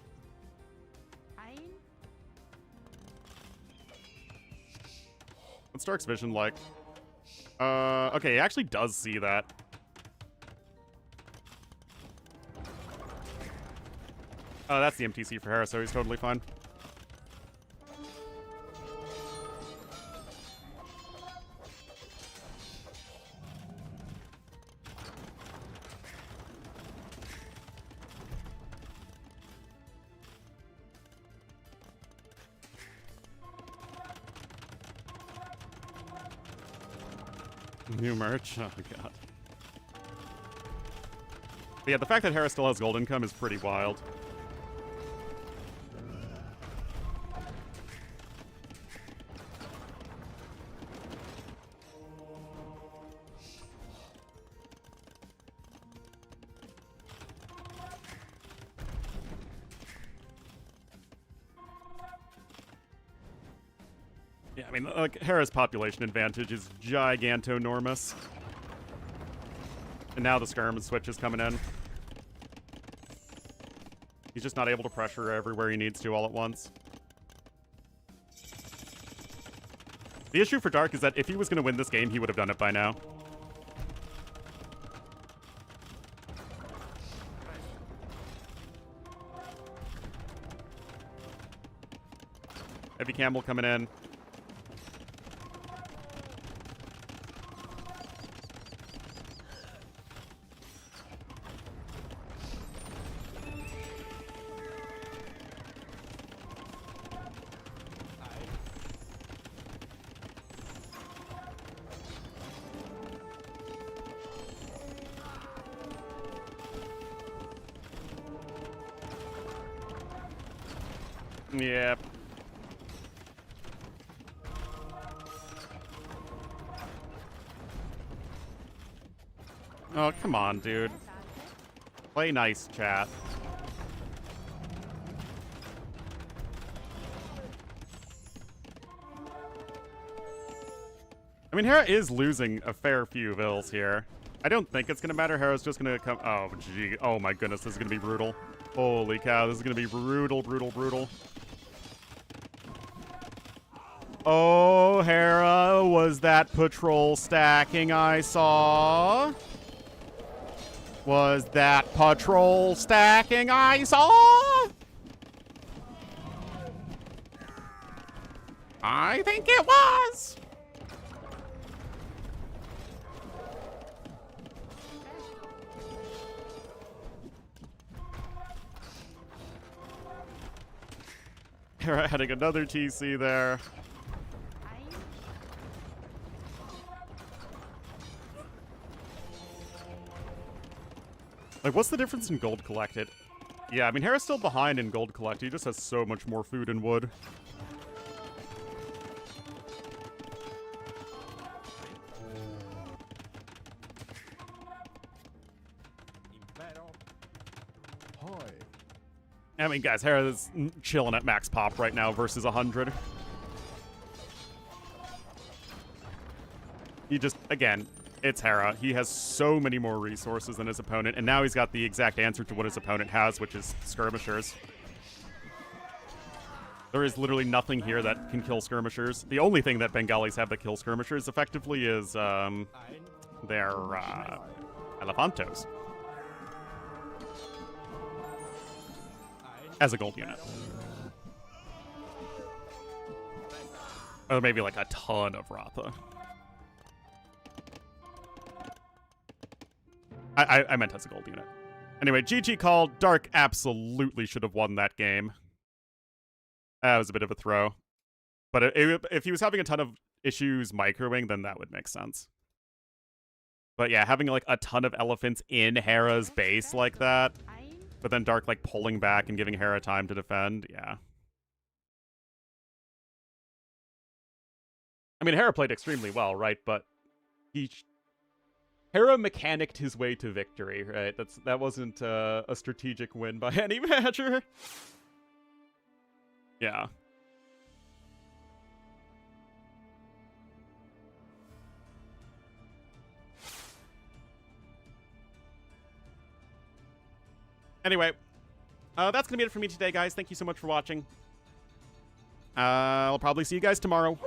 What's Dark's vision like? Okay, he actually does see that. Oh, that's the MTC for Hera, so he's totally fine. New merch? Oh, God. But yeah, the fact that Hera still has gold income is pretty wild. Yeah, I mean, like, Hera's population advantage is gigantonormous. And now the skirm switch is coming in. He's just not able to pressure everywhere he needs to all at once. The issue for Dark is that if he was going to win this game, he would have done it by now. Heavy Camel coming in. Yep. Oh, come on, dude. Play nice, chat. I mean, Hera is losing a fair few vills here. I don't think it's gonna matter. Hera's just gonna come... Oh, gee. Oh, my goodness. This is gonna be brutal. Holy cow. This is gonna be brutal, brutal, brutal. Oh, Hera, was that patrol stacking I saw? Was that patrol stacking I saw? I think it was. Hera adding another TC there. Like, what's the difference in gold collected? Yeah, I mean, Hera's still behind in gold collected. He just has so much more food and wood. I mean, guys, Hera's chilling at max pop right now versus 100. He just, again, it's Hera. He has so many more resources than his opponent, and now he's got the exact answer to what his opponent has, which is skirmishers. There is literally nothing here that can kill skirmishers. The only thing that Bengalis have that kill skirmishers effectively is their Elefantos. As a gold unit. Or maybe like a ton of Ratha. I meant as a gold unit. Anyway, GG call. Dark absolutely should have won that game. That was a bit of a throw. But if he was having a ton of issues microing, then that would make sense. But yeah, having like a ton of elephants in Hera's base like that, but then Dark like pulling back and giving Hera time to defend, yeah. I mean, Hera played extremely well, right? But Hera mechanicked his way to victory, right? That wasn't a strategic win by any measure. Yeah. Anyway, that's going to be it for me today, guys. Thank you so much for watching. I'll probably see you guys tomorrow.